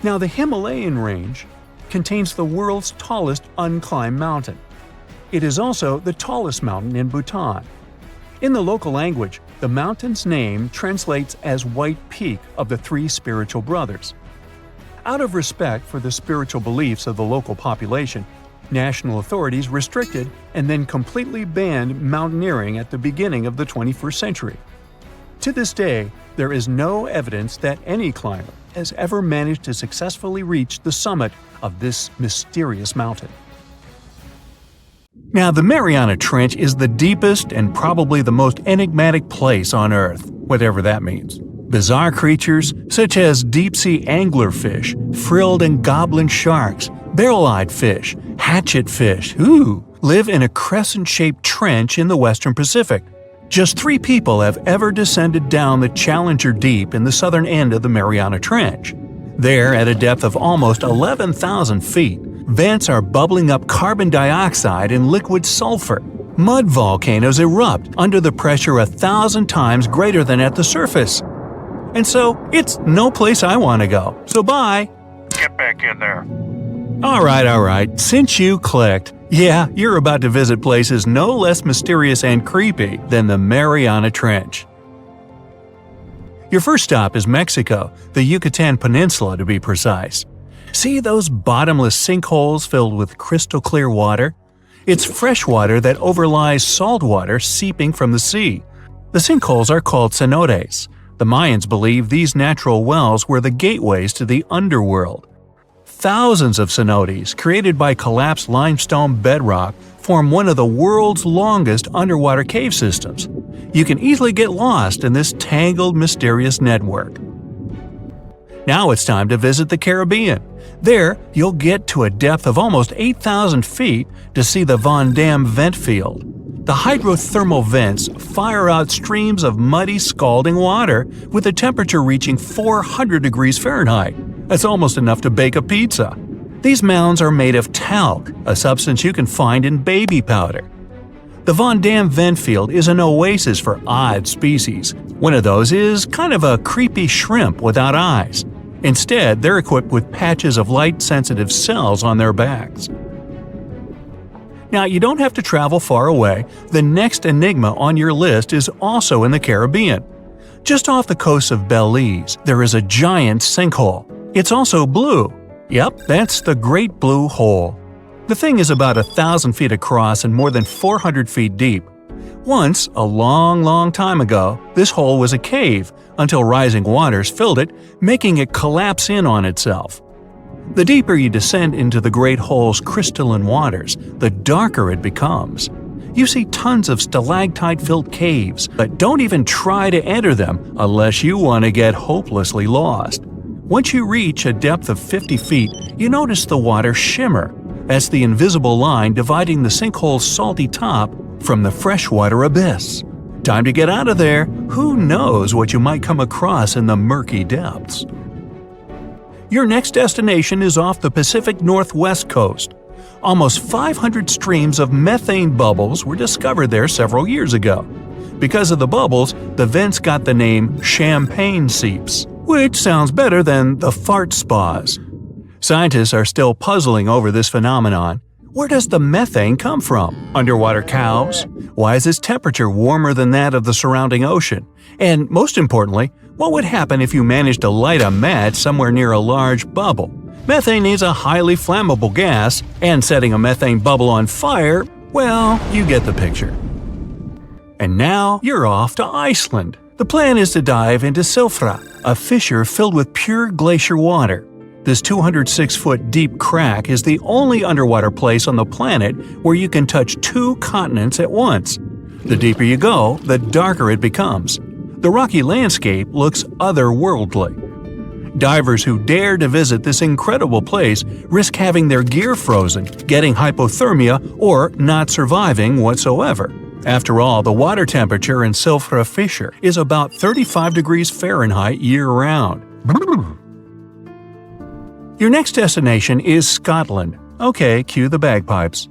Now, the Himalayan range contains the world's tallest unclimbed mountain. It is also the tallest mountain in Bhutan. In the local language, the mountain's name translates as White Peak of the 3 spiritual brothers. Out of respect for the spiritual beliefs of the local population, national authorities restricted and then completely banned mountaineering at the beginning of the 21st century. To this day, there is no evidence that any climber has ever managed to successfully reach the summit of this mysterious mountain. Now, the Mariana Trench is the deepest and probably the most enigmatic place on Earth, whatever that means. Bizarre creatures such as deep-sea anglerfish, frilled and goblin sharks, barrel-eyed fish, hatchet fish, live in a crescent-shaped trench in the western Pacific. Just 3 people have ever descended down the Challenger Deep in the southern end of the Mariana Trench. There, at a depth of almost 11,000 feet, vents are bubbling up carbon dioxide and liquid sulfur. Mud volcanoes erupt under the pressure 1,000 times greater than at the surface. And so, it's no place I want to go. So bye! Get back in there. Alright, since you clicked, yeah, you're about to visit places no less mysterious and creepy than the Mariana Trench. Your first stop is Mexico, the Yucatan Peninsula to be precise. See those bottomless sinkholes filled with crystal clear water? It's fresh water that overlies salt water seeping from the sea. The sinkholes are called cenotes. The Mayans believe these natural wells were the gateways to the underworld. Thousands of cenotes, created by collapsed limestone bedrock, form one of the world's longest underwater cave systems. You can easily get lost in this tangled, mysterious network. Now it's time to visit the Caribbean. There, you'll get to a depth of almost 8,000 feet to see the Van Dam vent field. The hydrothermal vents fire out streams of muddy, scalding water with a temperature reaching 400 degrees Fahrenheit. That's almost enough to bake a pizza. These mounds are made of talc, a substance you can find in baby powder. The Van Dam vent field is an oasis for odd species. One of those is kind of a creepy shrimp without eyes. Instead, they're equipped with patches of light-sensitive cells on their backs. Now, you don't have to travel far away. The next enigma on your list is also in the Caribbean. Just off the coast of Belize, there is a giant sinkhole. It's also blue. Yep, that's the Great Blue Hole. The thing is about 1,000 feet across and more than 400 feet deep. Once, a long time ago, this hole was a cave until rising waters filled it, making it collapse in on itself. The deeper you descend into the Great Hole's crystalline waters, the darker it becomes. You see tons of stalactite-filled caves, but don't even try to enter them unless you want to get hopelessly lost. Once you reach a depth of 50 feet, you notice the water shimmer. That's the invisible line dividing the sinkhole's salty top from the freshwater abyss. Time to get out of there. Who knows what you might come across in the murky depths? Your next destination is off the Pacific Northwest coast. Almost 500 streams of methane bubbles were discovered there several years ago. Because of the bubbles, the vents got the name champagne seeps, which sounds better than the fart spas. Scientists are still puzzling over this phenomenon. Where does the methane come from? Underwater cows? Why is its temperature warmer than that of the surrounding ocean? And most importantly, what would happen if you managed to light a match somewhere near a large bubble? Methane is a highly flammable gas, and setting a methane bubble on fire, well, you get the picture. And now you're off to Iceland. The plan is to dive into Silfra, a fissure filled with pure glacier water. This 206-foot deep crack is the only underwater place on the planet where you can touch 2 continents at once. The deeper you go, the darker it becomes. The rocky landscape looks otherworldly. Divers who dare to visit this incredible place risk having their gear frozen, getting hypothermia, or not surviving whatsoever. After all, the water temperature in Silfra Fissure is about 35 degrees Fahrenheit year-round. Your next destination is Scotland. Okay, cue the bagpipes.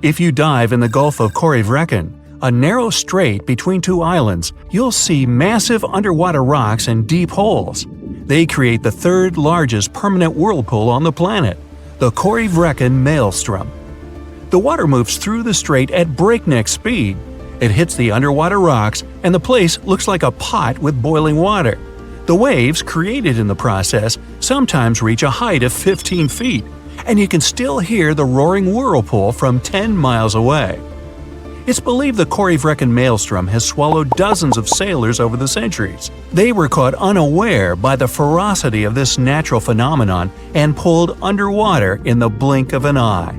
If you dive in the Gulf of Resurrecting, a narrow strait between 2 islands, you'll see massive underwater rocks and deep holes. They create the 3rd largest permanent whirlpool on the planet, the Resurrecting Maelstrom. The water moves through the strait at breakneck speed. It hits the underwater rocks, and the place looks like a pot with boiling water. The waves, created in the process, sometimes reach a height of 15 feet, and you can still hear the roaring whirlpool from 10 miles away. It's believed the Resurrecting Maelstrom has swallowed dozens of sailors over the centuries. They were caught unaware by the ferocity of this natural phenomenon and pulled underwater in the blink of an eye.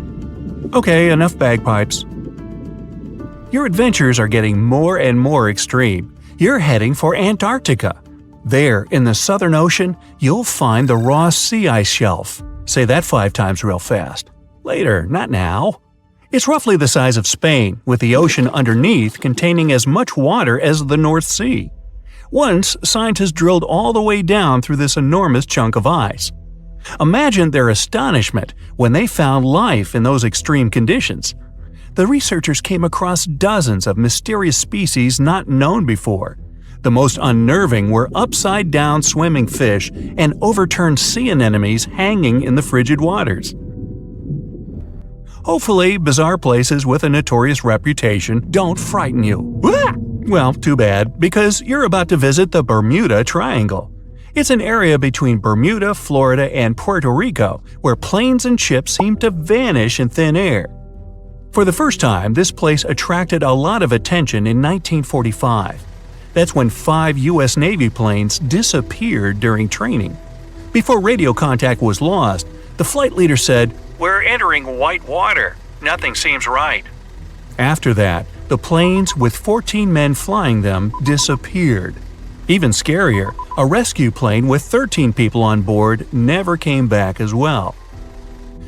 Okay, enough bagpipes. Your adventures are getting more and more extreme. You're heading for Antarctica. There, in the Southern Ocean, you'll find the Ross Sea Ice Shelf. Say that 5 times real fast. Later, not now. It's roughly the size of Spain, with the ocean underneath containing as much water as the North Sea. Once, scientists drilled all the way down through this enormous chunk of ice. Imagine their astonishment when they found life in those extreme conditions. The researchers came across dozens of mysterious species not known before. The most unnerving were upside-down swimming fish and overturned sea anemones hanging in the frigid waters. Hopefully, bizarre places with a notorious reputation don't frighten you. Well, too bad, because you're about to visit the Bermuda Triangle. It's an area between Bermuda, Florida, and Puerto Rico where planes and ships seem to vanish in thin air. For the first time, this place attracted a lot of attention in 1945. That's when 5 U.S. Navy planes disappeared during training. Before radio contact was lost, the flight leader said, "We're entering white water. Nothing seems right." After that, the planes with 14 men flying them disappeared. Even scarier, a rescue plane with 13 people on board never came back as well.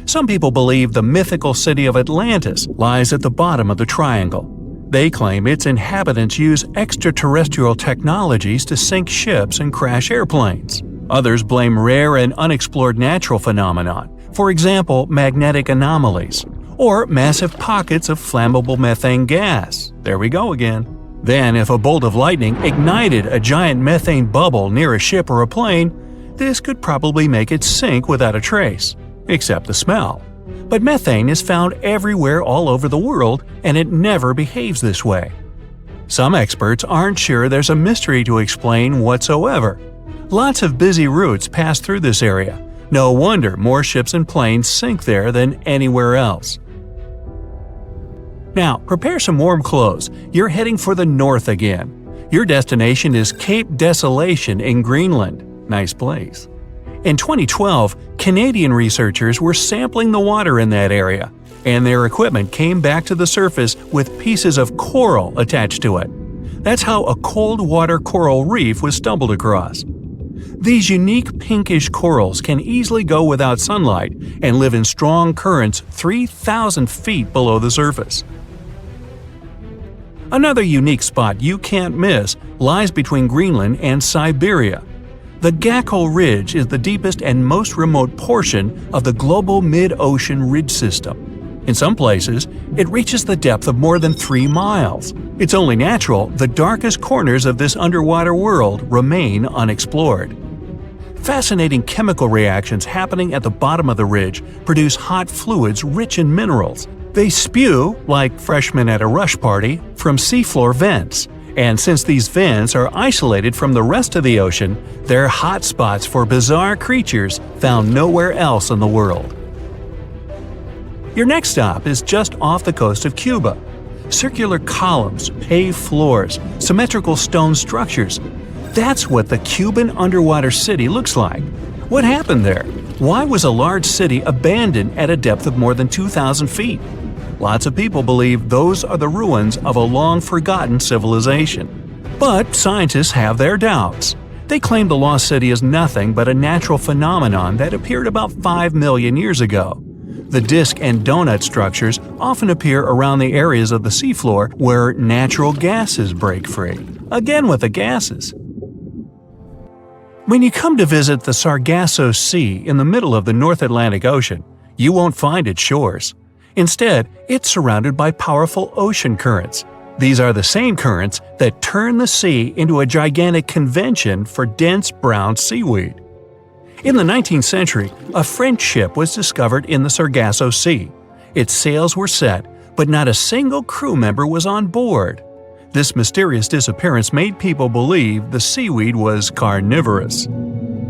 Some people believe the mythical city of Atlantis lies at the bottom of the triangle. They claim its inhabitants use extraterrestrial technologies to sink ships and crash airplanes. Others blame rare and unexplored natural phenomena, for example magnetic anomalies, or massive pockets of flammable methane gas. There we go again. Then, if a bolt of lightning ignited a giant methane bubble near a ship or a plane, this could probably make it sink without a trace, except the smell. But methane is found everywhere all over the world, and it never behaves this way. Some experts aren't sure there's a mystery to explain whatsoever. Lots of busy routes pass through this area. No wonder more ships and planes sink there than anywhere else. Now, prepare some warm clothes. You're heading for the north again. Your destination is Cape Desolation in Greenland. Nice place. In 2012, Canadian researchers were sampling the water in that area, and their equipment came back to the surface with pieces of coral attached to it. That's how a cold water coral reef was stumbled across. These unique pinkish corals can easily go without sunlight and live in strong currents 3,000 feet below the surface. Another unique spot you can't miss lies between Greenland and Siberia. The Gakkel Ridge is the deepest and most remote portion of the global mid-ocean ridge system. In some places, it reaches the depth of more than 3 miles. It's only natural the darkest corners of this underwater world remain unexplored. Fascinating chemical reactions happening at the bottom of the ridge produce hot fluids rich in minerals. They spew, like freshmen at a rush party, from seafloor vents. And since these vents are isolated from the rest of the ocean, they're hot spots for bizarre creatures found nowhere else in the world. Your next stop is just off the coast of Cuba. Circular columns, paved floors, symmetrical stone structures. That's what the Cuban underwater city looks like. What happened there? Why was a large city abandoned at a depth of more than 2,000 feet? Lots of people believe those are the ruins of a long-forgotten civilization. But scientists have their doubts. They claim the lost city is nothing but a natural phenomenon that appeared about 5 million years ago. The disc and donut structures often appear around the areas of the seafloor where natural gases break free. Again with the gases. When you come to visit the Sargasso Sea in the middle of the North Atlantic Ocean, you won't find its shores. Instead, it's surrounded by powerful ocean currents. These are the same currents that turn the sea into a gigantic convention for dense brown seaweed. In the 19th century, a French ship was discovered in the Sargasso Sea. Its sails were set, but not a single crew member was on board. This mysterious disappearance made people believe the seaweed was carnivorous.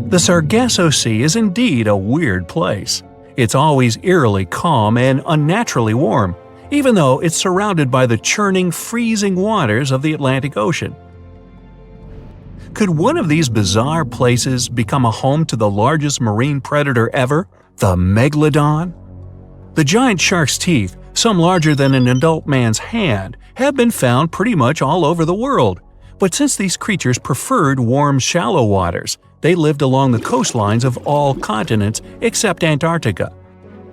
The Sargasso Sea is indeed a weird place. It's always eerily calm and unnaturally warm, even though it's surrounded by the churning, freezing waters of the Atlantic Ocean. Could one of these bizarre places become a home to the largest marine predator ever, the Megalodon? The giant shark's teeth, some larger than an adult man's hand, have been found pretty much all over the world. But since these creatures preferred warm, shallow waters, they lived along the coastlines of all continents except Antarctica.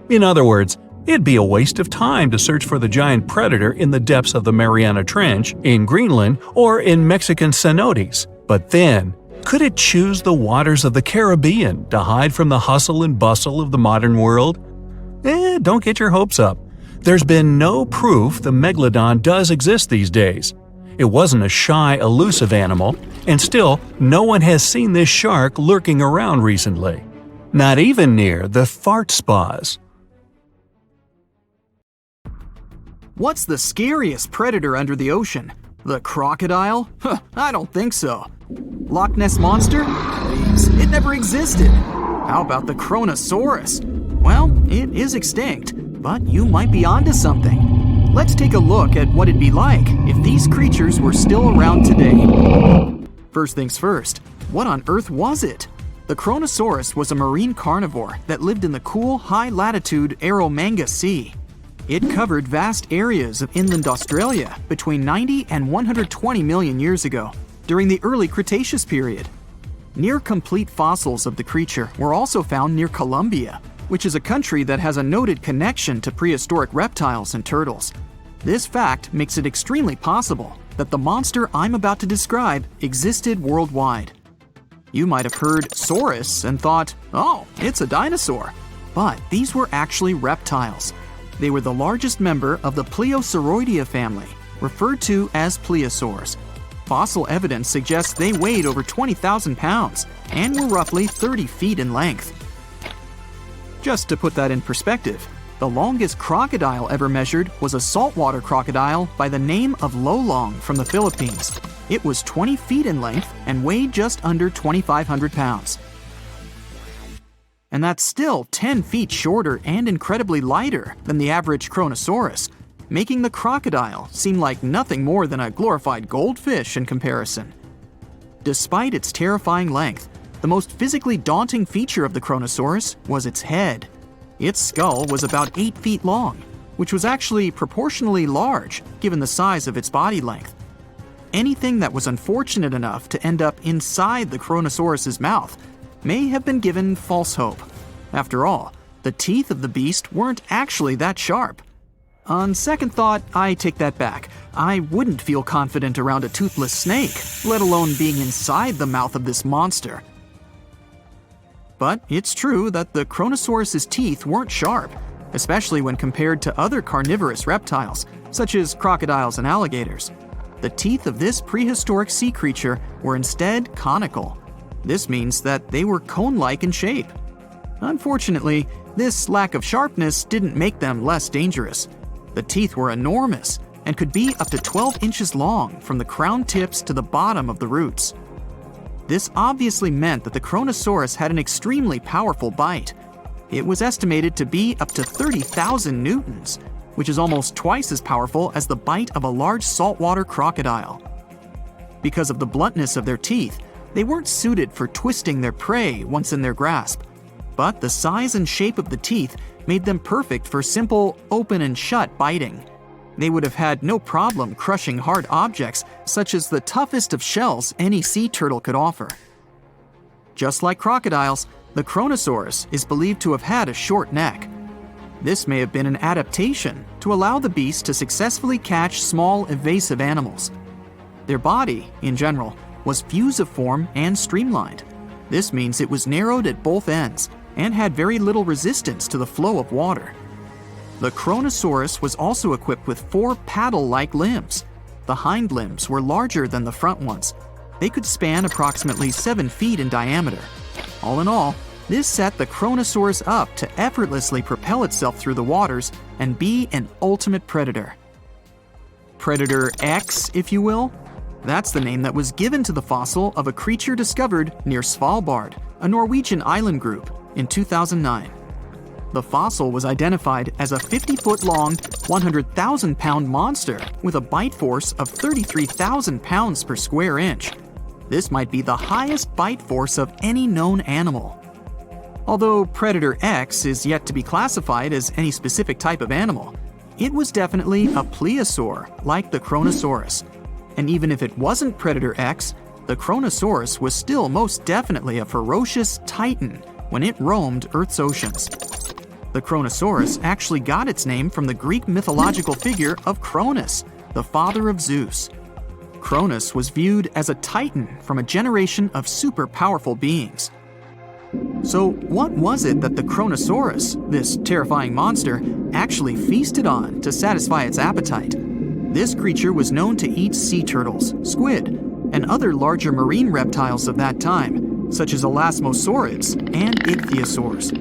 In other words, It'd be a waste of time to search for the giant predator in the depths of the Mariana Trench, in Greenland, or in Mexican cenotes. But then, could it choose the waters of the Caribbean to hide from the hustle and bustle of the modern world? Don't get your hopes up. There's been no proof the Megalodon does exist these days. It wasn't a shy, elusive animal, and still, no one has seen this shark lurking around recently. Not even near the fart spas. What's the scariest predator under the ocean? The crocodile? I don't think so. Loch Ness Monster? Please, it never existed. How about the Chronosaurus? Well, it is extinct, but you might be onto something. Let's take a look at what it'd be like if these creatures were still around today. First things first, what on earth was it? The Chronosaurus was a marine carnivore that lived in the cool, high-latitude Eromanga Sea. It covered vast areas of inland Australia between 90 and 120 million years ago, during the early Cretaceous period. Near-complete fossils of the creature were also found near Colombia, which is a country that has a noted connection to prehistoric reptiles and turtles. This fact makes it extremely possible that the monster I'm about to describe existed worldwide. You might have heard saurus and thought, oh, it's a dinosaur. But these were actually reptiles. They were the largest member of the Plesiosauridae family, referred to as plesiosaurs. Fossil evidence suggests they weighed over 20,000 pounds and were roughly 30 feet in length. Just to put that in perspective, the longest crocodile ever measured was a saltwater crocodile by the name of Lolong from the Philippines. It was 20 feet in length and weighed just under 2,500 pounds. And that's still 10 feet shorter and incredibly lighter than the average Chronosaurus, making the crocodile seem like nothing more than a glorified goldfish in comparison. Despite its terrifying length, the most physically daunting feature of the Chronosaurus was its head. Its skull was about 8 feet long, which was actually proportionally large given the size of its body length. Anything that was unfortunate enough to end up inside the Chronosaurus's mouth may have been given false hope. After all, the teeth of the beast weren't actually that sharp. On second thought, I take that back. I wouldn't feel confident around a toothless snake, let alone being inside the mouth of this monster. But it's true that the Chronosaurus's teeth weren't sharp, especially when compared to other carnivorous reptiles, such as crocodiles and alligators. The teeth of this prehistoric sea creature were instead conical. This means that they were cone-like in shape. Unfortunately, this lack of sharpness didn't make them less dangerous. The teeth were enormous and could be up to 12 inches long from the crown tips to the bottom of the roots. This obviously meant that the Chronosaurus had an extremely powerful bite. It was estimated to be up to 30,000 newtons, which is almost twice as powerful as the bite of a large saltwater crocodile. Because of the bluntness of their teeth, they weren't suited for twisting their prey once in their grasp. But the size and shape of the teeth made them perfect for simple open and shut biting. They would have had no problem crushing hard objects such as the toughest of shells any sea turtle could offer. Just like crocodiles, the Chronosaurus is believed to have had a short neck. This may have been an adaptation to allow the beast to successfully catch small, evasive animals. Their body, in general, was fusiform and streamlined. This means it was narrowed at both ends and had very little resistance to the flow of water. The Chronosaurus was also equipped with 4 paddle-like limbs. The hind limbs were larger than the front ones. They could span approximately 7 feet in diameter. All in all, this set the Chronosaurus up to effortlessly propel itself through the waters and be an ultimate predator. Predator X, if you will? That's the name that was given to the fossil of a creature discovered near Svalbard, a Norwegian island group, in 2009. The fossil was identified as a 50-foot-long, 100,000-pound monster with a bite force of 33,000 pounds per square inch. This might be the highest bite force of any known animal. Although Predator X is yet to be classified as any specific type of animal, it was definitely a plesiosaur like the Chronosaurus. And even if it wasn't Predator X, the Chronosaurus was still most definitely a ferocious titan when it roamed Earth's oceans. The Chronosaurus actually got its name from the Greek mythological figure of Cronus, the father of Zeus. Cronus was viewed as a titan from a generation of super powerful beings. So what was it that the Chronosaurus, this terrifying monster, actually feasted on to satisfy its appetite? This creature was known to eat sea turtles, squid, and other larger marine reptiles of that time, such as elasmosaurids and ichthyosaurs.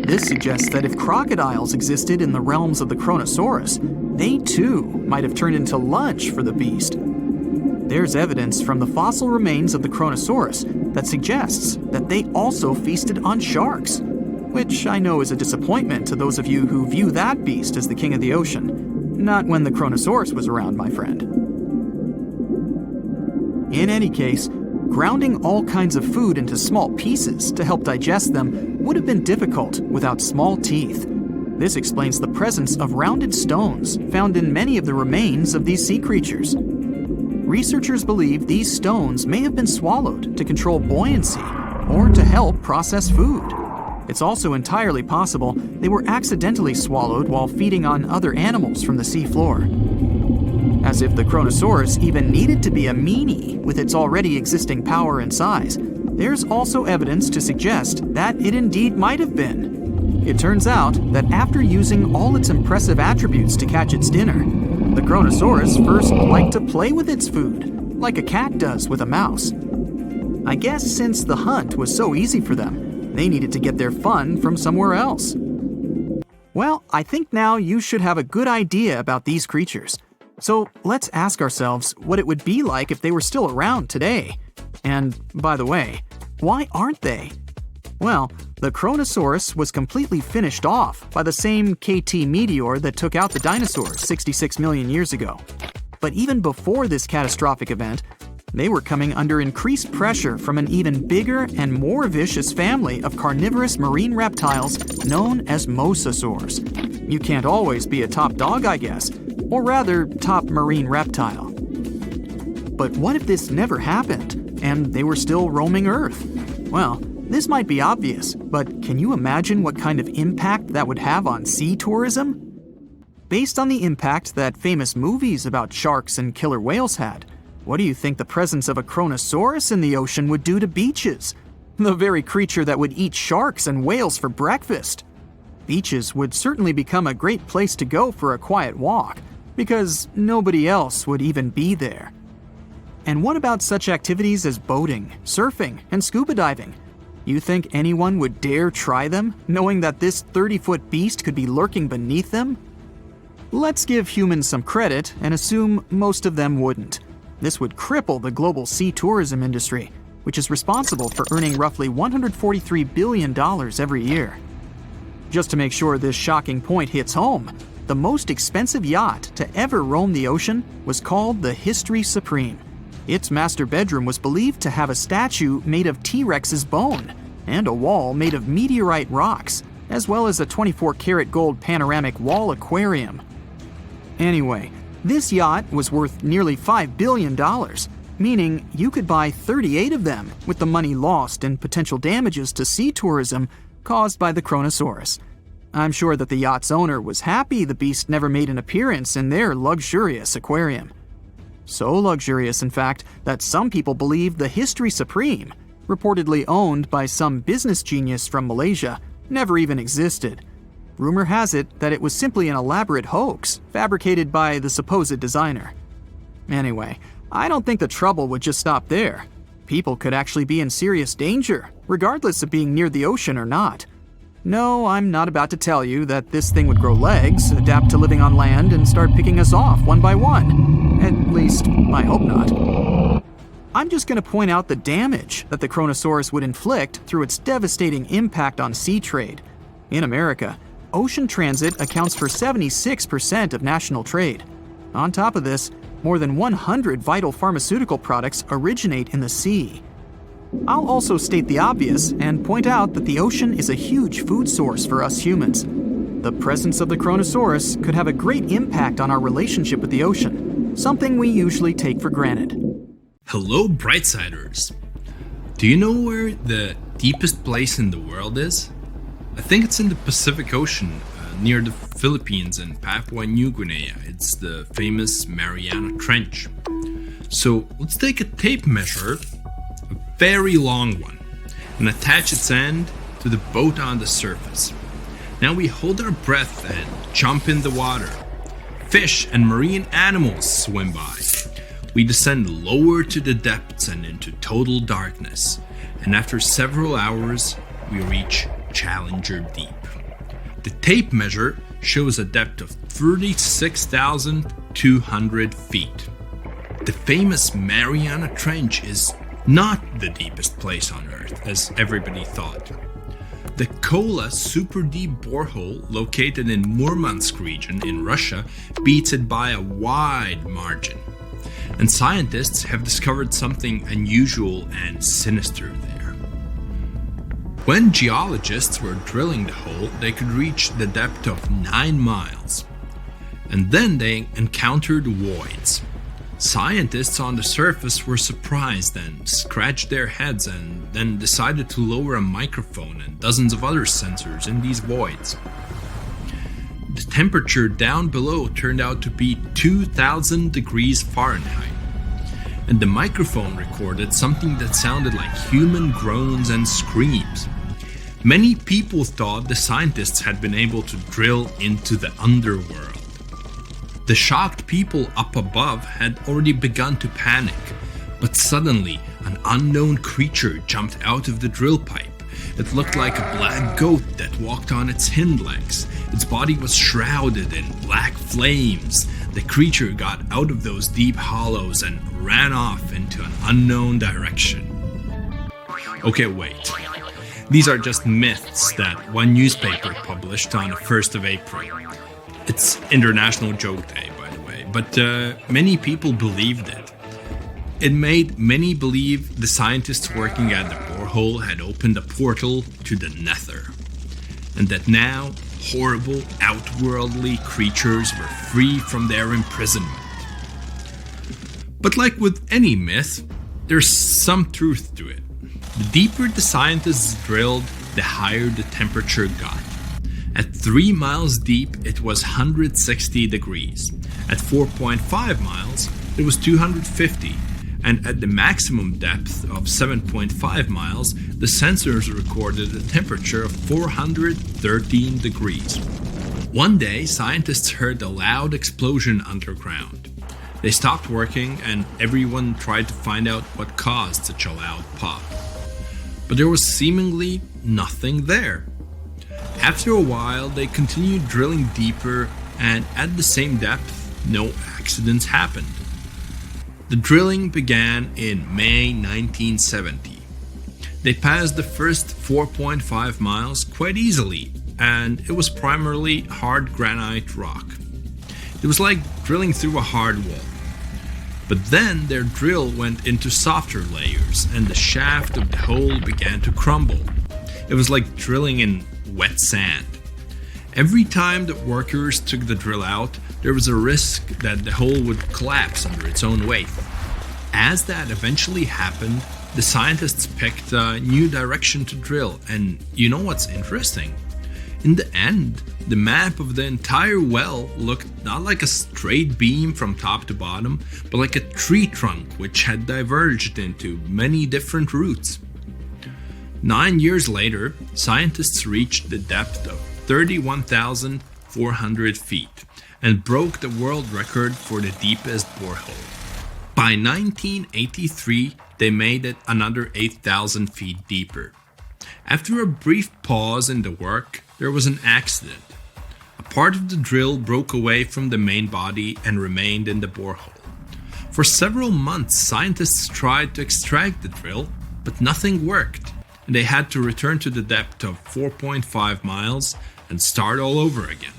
This suggests that if crocodiles existed in the realms of the Chronosaurus, they too might have turned into lunch for the beast. There's evidence from the fossil remains of the Chronosaurus that suggests that they also feasted on sharks, which I know is a disappointment to those of you who view that beast as the king of the ocean. Not when the Chronosaurus was around, my friend. In any case, grounding all kinds of food into small pieces to help digest them would have been difficult without small teeth. This explains the presence of rounded stones found in many of the remains of these sea creatures. Researchers believe these stones may have been swallowed to control buoyancy or to help process food. It's also entirely possible they were accidentally swallowed while feeding on other animals from the seafloor. As if the Chronosaurus even needed to be a meanie with its already existing power and size, there's also evidence to suggest that it indeed might have been. It turns out that after using all its impressive attributes to catch its dinner, the Chronosaurus first liked to play with its food, like a cat does with a mouse. I guess since the hunt was so easy for them, they needed to get their fun from somewhere else. Well, I think now you should have a good idea about these creatures. So let's ask ourselves what it would be like if they were still around today. And by the way, why aren't they? Well, the Chronosaurus was completely finished off by the same KT meteor that took out the dinosaurs 66 million years ago. But even before this catastrophic event, they were coming under increased pressure from an even bigger and more vicious family of carnivorous marine reptiles known as mosasaurs. You can't always be a top dog, I guess, or rather, top marine reptile. But what if this never happened, and they were still roaming Earth? Well, this might be obvious, but can you imagine what kind of impact that would have on sea tourism? Based on the impact that famous movies about sharks and killer whales had, what do you think the presence of a Chronosaurus in the ocean would do to beaches? The very creature that would eat sharks and whales for breakfast. Beaches would certainly become a great place to go for a quiet walk, because nobody else would even be there. And what about such activities as boating, surfing, and scuba diving? You think anyone would dare try them, knowing that this 30-foot beast could be lurking beneath them? Let's give humans some credit and assume most of them wouldn't. This would cripple the global sea tourism industry, which is responsible for earning roughly $143 billion every year. Just to make sure this shocking point hits home, the most expensive yacht to ever roam the ocean was called the History Supreme. Its master bedroom was believed to have a statue made of T-Rex's bone and a wall made of meteorite rocks, as well as a 24-karat gold panoramic wall aquarium. Anyway, this yacht was worth nearly $5 billion, meaning you could buy 38 of them with the money lost and potential damages to sea tourism caused by the Chronosaurus. I'm sure that the yacht's owner was happy the beast never made an appearance in their luxurious aquarium. So luxurious, in fact, that some people believe the History Supreme, reportedly owned by some business genius from Malaysia, never even existed. Rumor has it that it was simply an elaborate hoax fabricated by the supposed designer. Anyway, I don't think the trouble would just stop there. People could actually be in serious danger, regardless of being near the ocean or not. No, I'm not about to tell you that this thing would grow legs, adapt to living on land, and start picking us off one by one. At least, I hope not. I'm just going to point out the damage that the Chronosaurus would inflict through its devastating impact on sea trade. In America, ocean transit accounts for 76% of national trade. On top of this, more than 100 vital pharmaceutical products originate in the sea. I'll also state the obvious and point out that the ocean is a huge food source for us humans. The presence of the Chronosaurus could have a great impact on our relationship with the ocean, something we usually take for granted. Hello, Brightsiders! Do you know where the deepest place in the world is? I think it's in the Pacific Ocean, near the Philippines and Papua New Guinea. It's the famous Mariana Trench. So let's take a tape measure, a very long one, and attach its end to the boat on the surface. Now we hold our breath and jump in the water. Fish and marine animals swim by. We descend lower to the depths and into total darkness. And after several hours, we reach Challenger Deep. The tape measure shows a depth of 36,200 feet. The famous Mariana Trench is not the deepest place on Earth, as everybody thought. The Kola super deep borehole located in Murmansk region in Russia beats it by a wide margin. And scientists have discovered something unusual and sinister there. When geologists were drilling the hole, they could reach the depth of 9 miles. And then they encountered voids. Scientists on the surface were surprised and scratched their heads and then decided to lower a microphone and dozens of other sensors in these voids. The temperature down below turned out to be 2,000 degrees Fahrenheit, and the microphone recorded something that sounded like human groans and screams. Many people thought the scientists had been able to drill into the underworld. The shocked people up above had already begun to panic, but suddenly an unknown creature jumped out of the drill pipe. It looked like a black goat that walked on its hind legs. Its body was shrouded in black flames. The creature got out of those deep hollows and ran off into an unknown direction. Okay, wait. These are just myths that one newspaper published on the 1st of April. It's International Joke Day, by the way, but many people believed it. It made many believe the scientists working at the borehole had opened a portal to the nether, and that now horrible, outworldly creatures were free from their imprisonment. But like with any myth, there's some truth to it. The deeper the scientists drilled, the higher the temperature got. At 3 miles deep, it was 160 degrees. At 4.5 miles, it was 250. And at the maximum depth of 7.5 miles, the sensors recorded a temperature of 413 degrees. One day, scientists heard a loud explosion underground. They stopped working and everyone tried to find out what caused such a loud pop. But there was seemingly nothing there. After a while, they continued drilling deeper, and at the same depth, no accidents happened. The drilling began in May 1970. They passed the first 4.5 miles quite easily, and it was primarily hard granite rock. It was like drilling through a hard wall. But then their drill went into softer layers, and the shaft of the hole began to crumble. It was like drilling in wet sand. Every time the workers took the drill out, there was a risk that the hole would collapse under its own weight. As that eventually happened, the scientists picked a new direction to drill, and you know what's interesting? In the end, the map of the entire well looked not like a straight beam from top to bottom, but like a tree trunk which had diverged into many different routes. 9 years later, scientists reached the depth of 31,400 feet and broke the world record for the deepest borehole. By 1983, they made it another 8,000 feet deeper. After a brief pause in the work, there was an accident. A part of the drill broke away from the main body and remained in the borehole. For several months, scientists tried to extract the drill, but nothing worked, and they had to return to the depth of 4.5 miles and start all over again.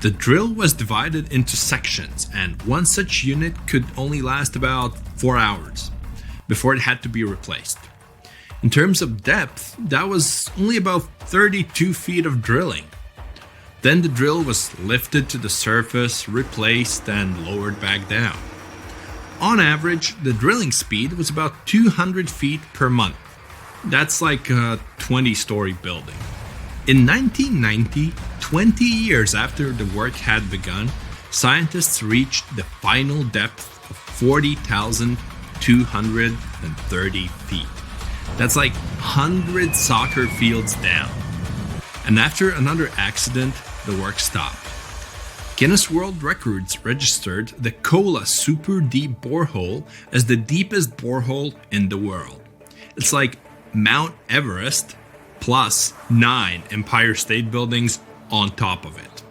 The drill was divided into sections, and one such unit could only last about 4 hours before it had to be replaced. In terms of depth, that was only about 32 feet of drilling. Then the drill was lifted to the surface, replaced, and lowered back down. On average, the drilling speed was about 200 feet per month. That's like a 20-story building. In 1990, 20 years after the work had begun, scientists reached the final depth of 40,230 feet. That's like 100 soccer fields down. And after another accident, the work stopped. Guinness World Records registered the Kola super deep borehole as the deepest borehole in the world. It's like Mount Everest plus 9 Empire State Buildings on top of it.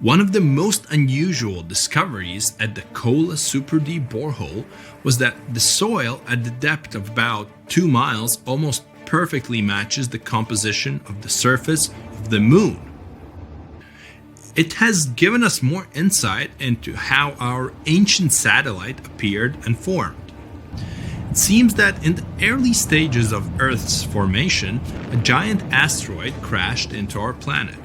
One of the most unusual discoveries at the Kola super deep borehole was that the soil at the depth of about 2 miles almost perfectly matches the composition of the surface of the moon. It has given us more insight into how our ancient satellite appeared and formed. It seems that in the early stages of Earth's formation, a giant asteroid crashed into our planet.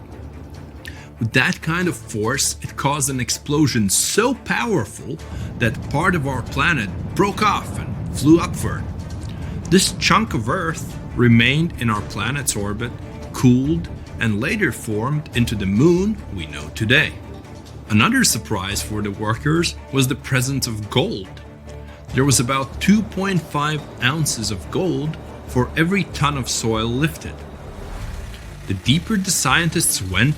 With that kind of force, it caused an explosion so powerful that part of our planet broke off and flew upward. This chunk of Earth remained in our planet's orbit, cooled, and later formed into the moon we know today. Another surprise for the workers was the presence of gold. There was about 2.5 ounces of gold for every ton of soil lifted. The deeper the scientists went,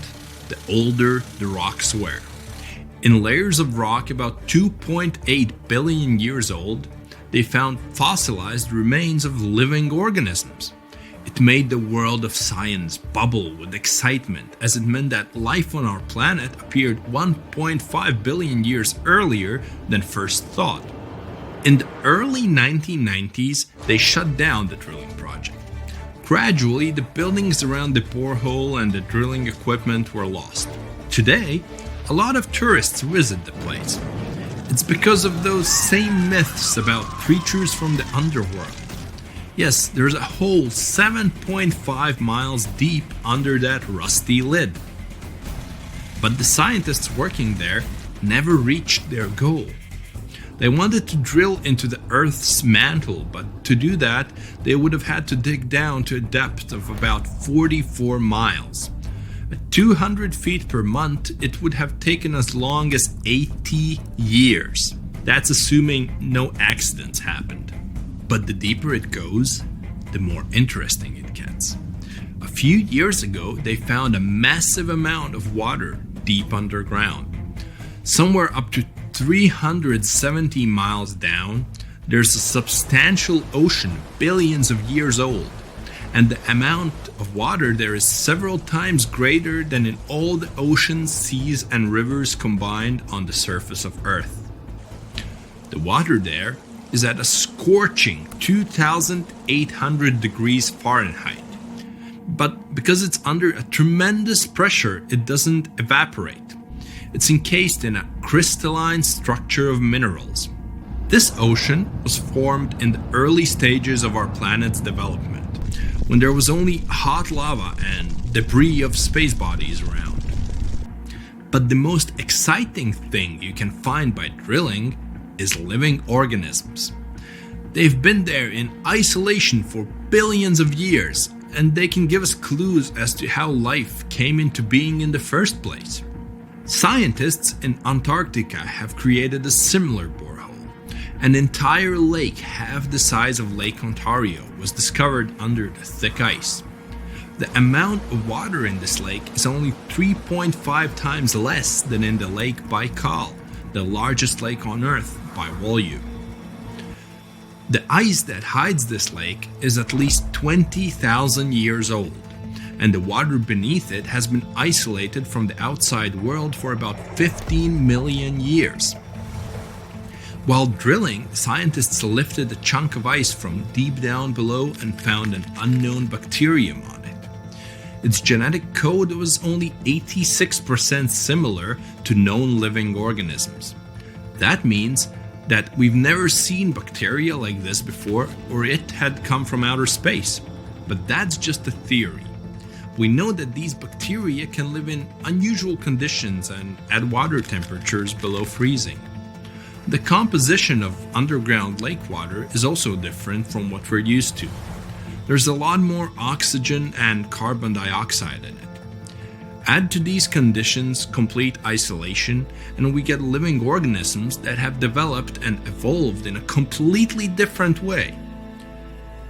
the older the rocks were. In layers of rock about 2.8 billion years old, they found fossilized remains of living organisms. It made the world of science bubble with excitement, as it meant that life on our planet appeared 1.5 billion years earlier than first thought. In the early 1990s, they shut down the drilling project. Gradually, the buildings around the borehole and the drilling equipment were lost. Today, a lot of tourists visit the place. It's because of those same myths about creatures from the underworld. Yes, there's a hole 7.5 miles deep under that rusty lid. But the scientists working there never reached their goal. They wanted to drill into the Earth's mantle, but to do that, they would have had to dig down to a depth of about 44 miles. At 200 feet per month, it would have taken as long as 80 years. That's assuming no accidents happened. But the deeper it goes, the more interesting it gets. A few years ago, they found a massive amount of water deep underground. Somewhere up to 370 miles down, there's a substantial ocean billions of years old, and the amount of water there is several times greater than in all the oceans, seas, and rivers combined on the surface of Earth. The water there is at a scorching 2,800 degrees Fahrenheit. But because it's under a tremendous pressure, it doesn't evaporate. It's encased in a crystalline structure of minerals. This ocean was formed in the early stages of our planet's development, when there was only hot lava and debris of space bodies around. But the most exciting thing you can find by drilling is living organisms. They've been there in isolation for billions of years, and they can give us clues as to how life came into being in the first place. Scientists in Antarctica have created a similar borehole. An entire lake half the size of Lake Ontario was discovered under the thick ice. The amount of water in this lake is only 3.5 times less than in the Lake Baikal, the largest lake on Earth by volume. The ice that hides this lake is at least 20,000 years old, and the water beneath it has been isolated from the outside world for about 15 million years. While drilling, scientists lifted a chunk of ice from deep down below and found an unknown bacterium on it. Its genetic code was only 86% similar to known living organisms. That means that we've never seen bacteria like this before, or it had come from outer space. But that's just a theory. We know that these bacteria can live in unusual conditions and at water temperatures below freezing. The composition of underground lake water is also different from what we're used to. There's a lot more oxygen and carbon dioxide in it. Add to these conditions complete isolation, and we get living organisms that have developed and evolved in a completely different way.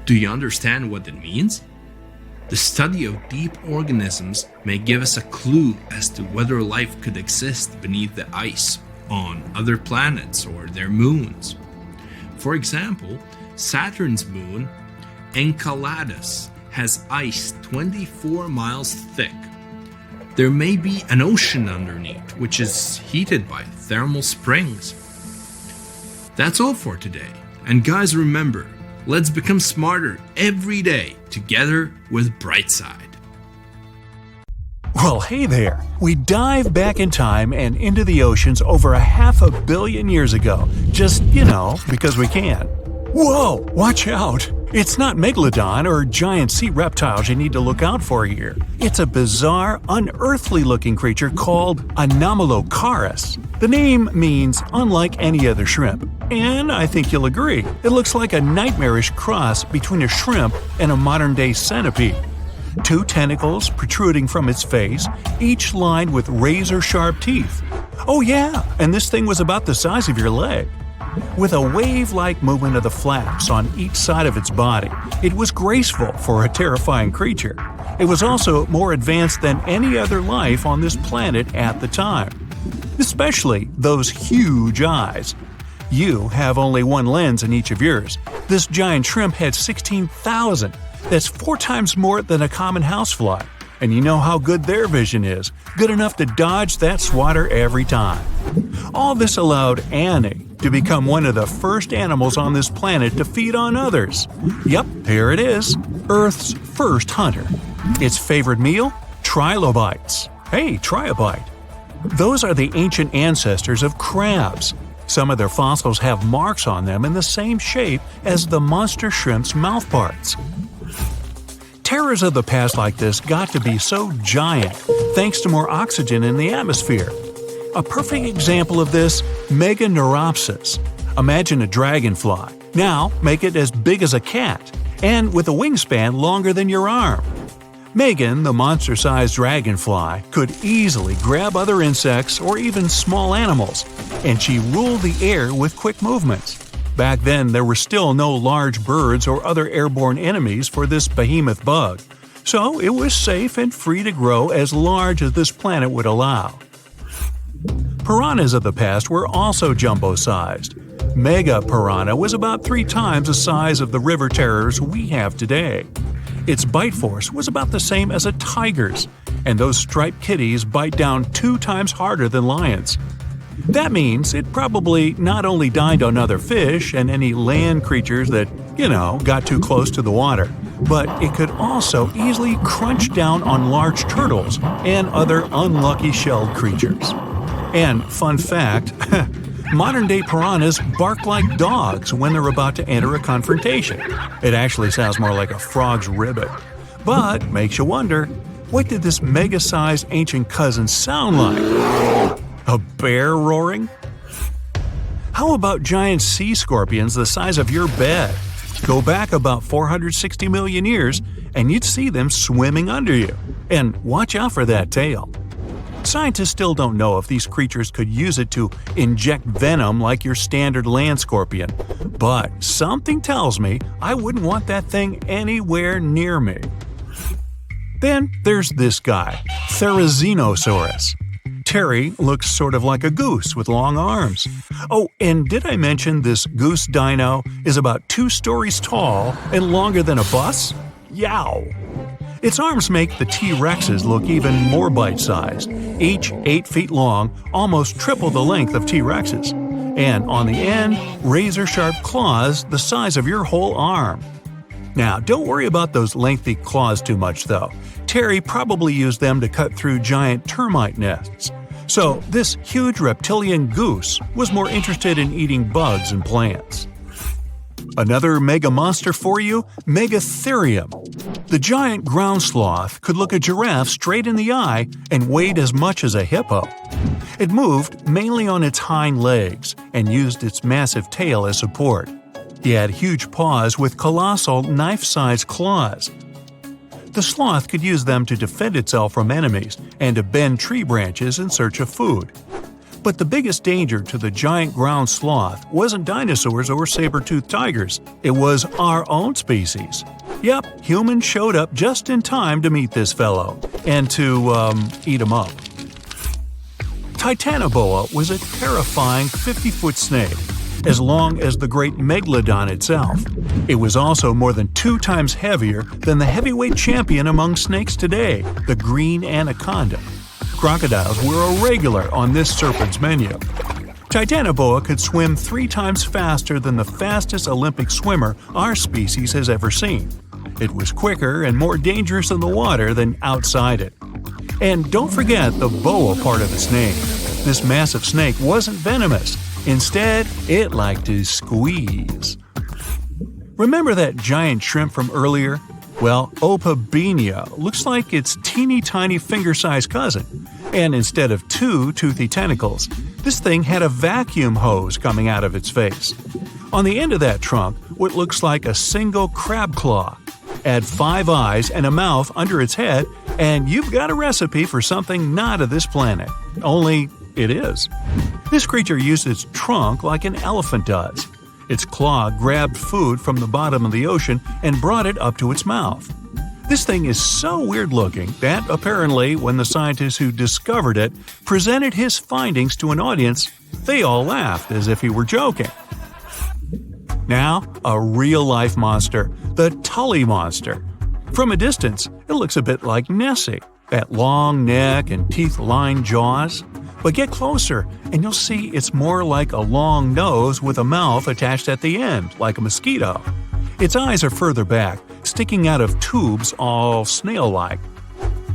Do you understand what it means? The study of deep organisms may give us a clue as to whether life could exist beneath the ice on other planets or their moons. For example, Saturn's moon, Enceladus, has ice 24 miles thick. There may be an ocean underneath, which is heated by thermal springs. That's all for today. And guys, remember, let's become smarter every day together with Brightside. Well, hey there. We dive back in time and into the oceans over 500 million years ago. Just, because we can. Whoa, watch out. It's not Megalodon or giant sea reptiles you need to look out for here. It's a bizarre, unearthly-looking creature called Anomalocaris. The name means unlike any other shrimp, and I think you'll agree, it looks like a nightmarish cross between a shrimp and a modern-day centipede. 2 tentacles protruding from its face, each lined with razor-sharp teeth. Oh yeah, and this thing was about the size of your leg. With a wave-like movement of the flaps on each side of its body, it was graceful for a terrifying creature. It was also more advanced than any other life on this planet at the time. Especially those huge eyes. You have only one lens in each of yours. This giant shrimp had 16,000. That's 4 times more than a common housefly. And you know how good their vision is. Good enough to dodge that swatter every time. All this allowed Annie to become one of the first animals on this planet to feed on others. Yep, here it is. Earth's first hunter. Its favorite meal? Trilobites. Hey, try a bite. Those are the ancient ancestors of crabs. Some of their fossils have marks on them in the same shape as the monster shrimp's mouthparts. Terrors of the past like this got to be so giant thanks to more oxygen in the atmosphere. A perfect example of this, Meganeuropsis. Imagine a dragonfly. Now make it as big as a cat, and with a wingspan longer than your arm. Megan, the monster-sized dragonfly, could easily grab other insects or even small animals, and she ruled the air with quick movements. Back then, there were still no large birds or other airborne enemies for this behemoth bug, so it was safe and free to grow as large as this planet would allow. Piranhas of the past were also jumbo-sized. Mega piranha was about 3 times the size of the river terrors we have today. Its bite force was about the same as a tiger's, and those striped kitties bite down 2 times harder than lions. That means it probably not only dined on other fish and any land creatures that, got too close to the water, but it could also easily crunch down on large turtles and other unlucky shelled creatures. And fun fact, modern-day piranhas bark like dogs when they're about to enter a confrontation. It actually sounds more like a frog's ribbit. But makes you wonder, what did this mega-sized ancient cousin sound like? A bear roaring? How about giant sea scorpions the size of your bed? Go back about 460 million years, and you'd see them swimming under you. And watch out for that tail. Scientists still don't know if these creatures could use it to inject venom like your standard land scorpion, but something tells me I wouldn't want that thing anywhere near me. Then there's this guy, Therizinosaurus. Terry looks sort of like a goose with long arms. Oh, and did I mention this goose dino is about 2 stories tall and longer than a bus? Yow! Its arms make the T-Rexes look even more bite-sized, each 8 feet long, almost triple the length of T-Rexes. And on the end, razor-sharp claws the size of your whole arm. Now, don't worry about those lengthy claws too much, though. Terry probably used them to cut through giant termite nests. So, this huge reptilian goose was more interested in eating bugs and plants. Another mega monster for you, Megatherium. The giant ground sloth could look a giraffe straight in the eye and weighed as much as a hippo. It moved mainly on its hind legs and used its massive tail as support. He had huge paws with colossal knife-sized claws. The sloth could use them to defend itself from enemies and to bend tree branches in search of food. But the biggest danger to the giant ground sloth wasn't dinosaurs or saber-toothed tigers. It was our own species. Yep, humans showed up just in time to meet this fellow and to, eat him up. Titanoboa was a terrifying 50-foot snake, as long as the great Megalodon itself. It was also more than 2 times heavier than the heavyweight champion among snakes today, the green anaconda. Crocodiles were a regular on this serpent's menu. Titanoboa could swim 3 times faster than the fastest Olympic swimmer our species has ever seen. It was quicker and more dangerous in the water than outside it. And don't forget the boa part of its name. This massive snake wasn't venomous. Instead, it liked to squeeze. Remember that giant shrimp from earlier? Well, Opabenia looks like its teeny-tiny finger-sized cousin. And instead of 2 toothy tentacles, this thing had a vacuum hose coming out of its face. On the end of that trunk, what looks like a single crab claw. Add 5 eyes and a mouth under its head, and you've got a recipe for something not of this planet. Only it is. This creature used its trunk like an elephant does. Its claw grabbed food from the bottom of the ocean and brought it up to its mouth. This thing is so weird-looking that, apparently, when the scientists who discovered it presented his findings to an audience, they all laughed as if he were joking. Now, a real-life monster, the Tully monster. From a distance, it looks a bit like Nessie, that long neck and teeth-lined jaws. But get closer, and you'll see it's more like a long nose with a mouth attached at the end, like a mosquito. Its eyes are further back, sticking out of tubes all snail-like.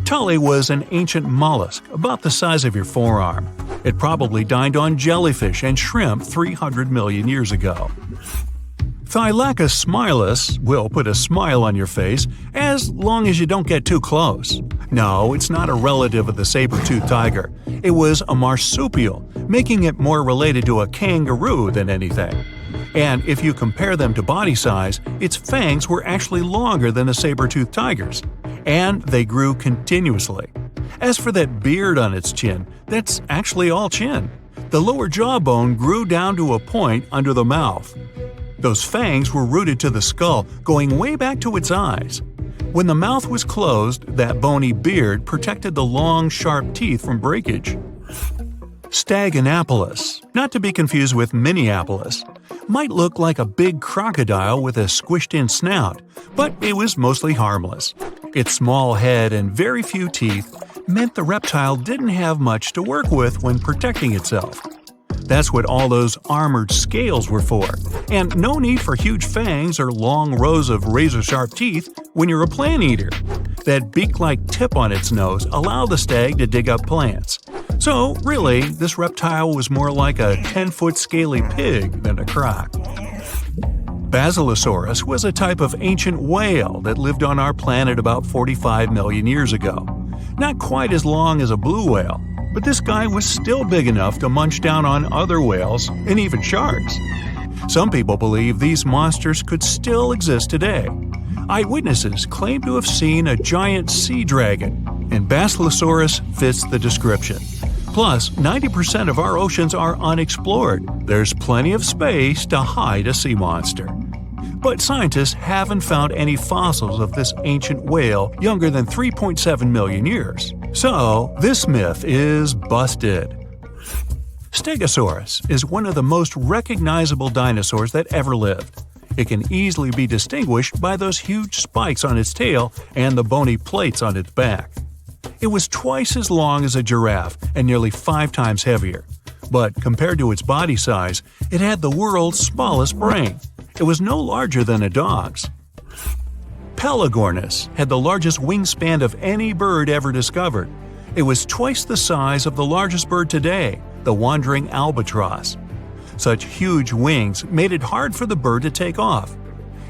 Tully was an ancient mollusk, about the size of your forearm. It probably dined on jellyfish and shrimp 300 million years ago. Thylacus smilus will put a smile on your face as long as you don't get too close. No, it's not a relative of the saber-toothed tiger. It was a marsupial, making it more related to a kangaroo than anything. And if you compare them to body size, its fangs were actually longer than a saber-toothed tiger's. And they grew continuously. As for that beard on its chin, that's actually all chin. The lower jawbone grew down to a point under the mouth. Those fangs were rooted to the skull, going way back to its eyes. When the mouth was closed, that bony beard protected the long, sharp teeth from breakage. Staganapolis, not to be confused with Minneapolis, might look like a big crocodile with a squished-in snout, but it was mostly harmless. Its small head and very few teeth meant the reptile didn't have much to work with when protecting itself. That's what all those armored scales were for, and no need for huge fangs or long rows of razor-sharp teeth when you're a plant eater. That beak-like tip on its nose allowed the stag to dig up plants. So, really, this reptile was more like a 10-foot scaly pig than a croc. Basilosaurus was a type of ancient whale that lived on our planet about 45 million years ago. Not quite as long as a blue whale, but this guy was still big enough to munch down on other whales and even sharks. Some people believe these monsters could still exist today. Eyewitnesses claim to have seen a giant sea dragon, and Basilosaurus fits the description. Plus, 90% of our oceans are unexplored. There's plenty of space to hide a sea monster. But scientists haven't found any fossils of this ancient whale younger than 3.7 million years. So, this myth is busted. Stegosaurus is one of the most recognizable dinosaurs that ever lived. It can easily be distinguished by those huge spikes on its tail and the bony plates on its back. It was twice as long as a giraffe and nearly 5 times heavier. But compared to its body size, it had the world's smallest brain. It was no larger than a dog's. Pelagornis had the largest wingspan of any bird ever discovered. It was twice the size of the largest bird today, the wandering albatross. Such huge wings made it hard for the bird to take off.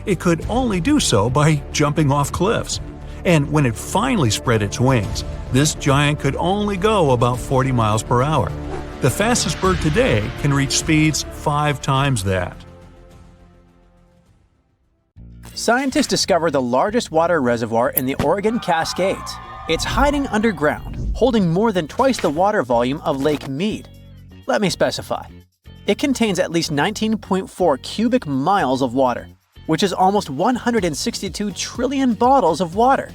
It could only do so by jumping off cliffs. And when it finally spread its wings, this giant could only go about 40 miles per hour. The fastest bird today can reach speeds 5 times that. scientists discovered the largest water reservoir in the Oregon Cascades. It's hiding underground, holding more than twice the water volume of Lake Mead. Let me specify. It contains at least 19.4 cubic miles of water, which is almost 162 trillion bottles of water.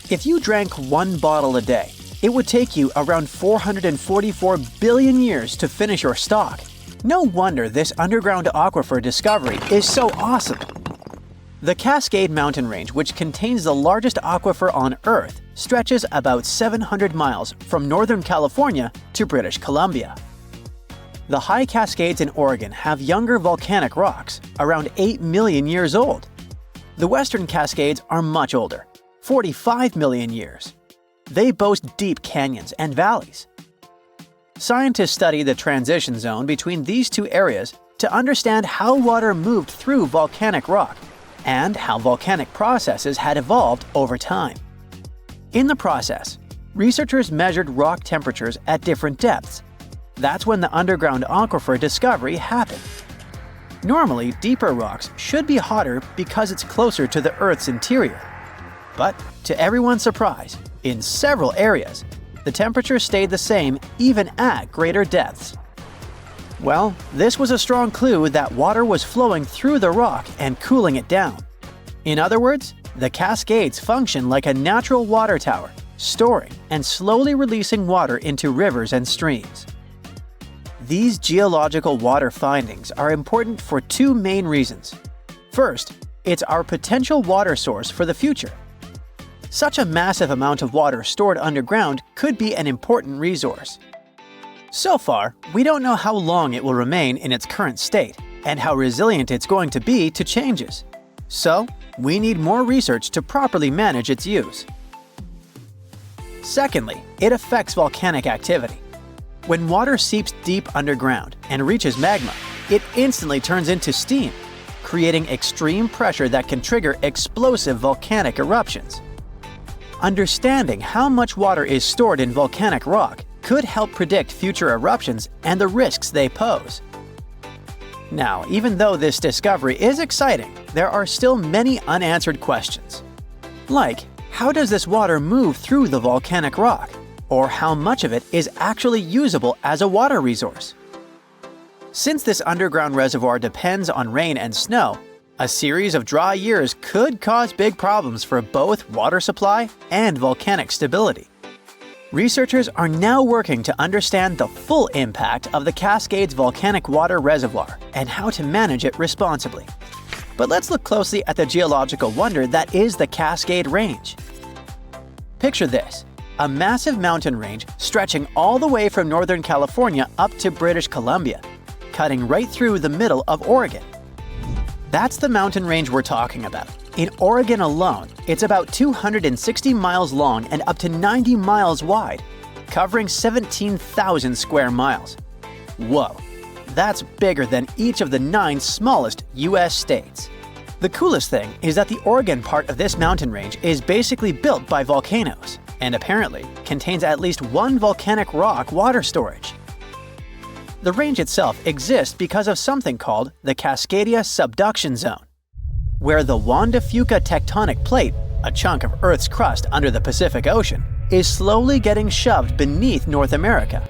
If you drank one bottle a day, it would take you around 444 billion years to finish your stock. No wonder this underground aquifer discovery is so awesome. The Cascade mountain range, which contains the largest aquifer on Earth, stretches about 700 miles from Northern California to British Columbia. The high Cascades in Oregon have younger volcanic rocks, around 8 million years old. The Western Cascades are much older, 45 million years. They boast deep canyons and valleys. Scientists study the transition zone between these two areas to understand how water moved through volcanic rock and how volcanic processes had evolved over time. In the process, researchers measured rock temperatures at different depths. That's when the underground aquifer discovery happened. Normally, deeper rocks should be hotter because it's closer to the Earth's interior. But, to everyone's surprise, in several areas, the temperature stayed the same even at greater depths. Well, this was a strong clue that water was flowing through the rock and cooling it down. In other words, the Cascades function like a natural water tower, storing and slowly releasing water into rivers and streams. These geological water findings are important for two main reasons. First, it's our potential water source for the future. Such a massive amount of water stored underground could be an important resource. So far, we don't know how long it will remain in its current state and how resilient it's going to be to changes. So, we need more research to properly manage its use. Secondly, it affects volcanic activity. When water seeps deep underground and reaches magma, it instantly turns into steam, creating extreme pressure that can trigger explosive volcanic eruptions. Understanding how much water is stored in volcanic rock could help predict future eruptions and the risks they pose. Now, even though this discovery is exciting, there are still many unanswered questions. Like, how does this water move through the volcanic rock? Or how much of it is actually usable as a water resource? Since this underground reservoir depends on rain and snow, a series of dry years could cause big problems for both water supply and volcanic stability. Researchers are now working to understand the full impact of the Cascades volcanic water reservoir and how to manage it responsibly. But let's look closely at the geological wonder that is the Cascade Range. Picture this: a massive mountain range stretching all the way from Northern California up to British Columbia, cutting right through the middle of Oregon. That's the mountain range we're talking about. In Oregon alone, it's about 260 miles long and up to 90 miles wide, covering 17,000 square miles. Whoa, that's bigger than each of the 9 smallest US states. The coolest thing is that the Oregon part of this mountain range is basically built by volcanoes, and apparently contains at least one volcanic rock water storage. The range itself exists because of something called the Cascadia subduction zone, where the Juan de Fuca tectonic plate, a chunk of Earth's crust under the Pacific Ocean, is slowly getting shoved beneath North America.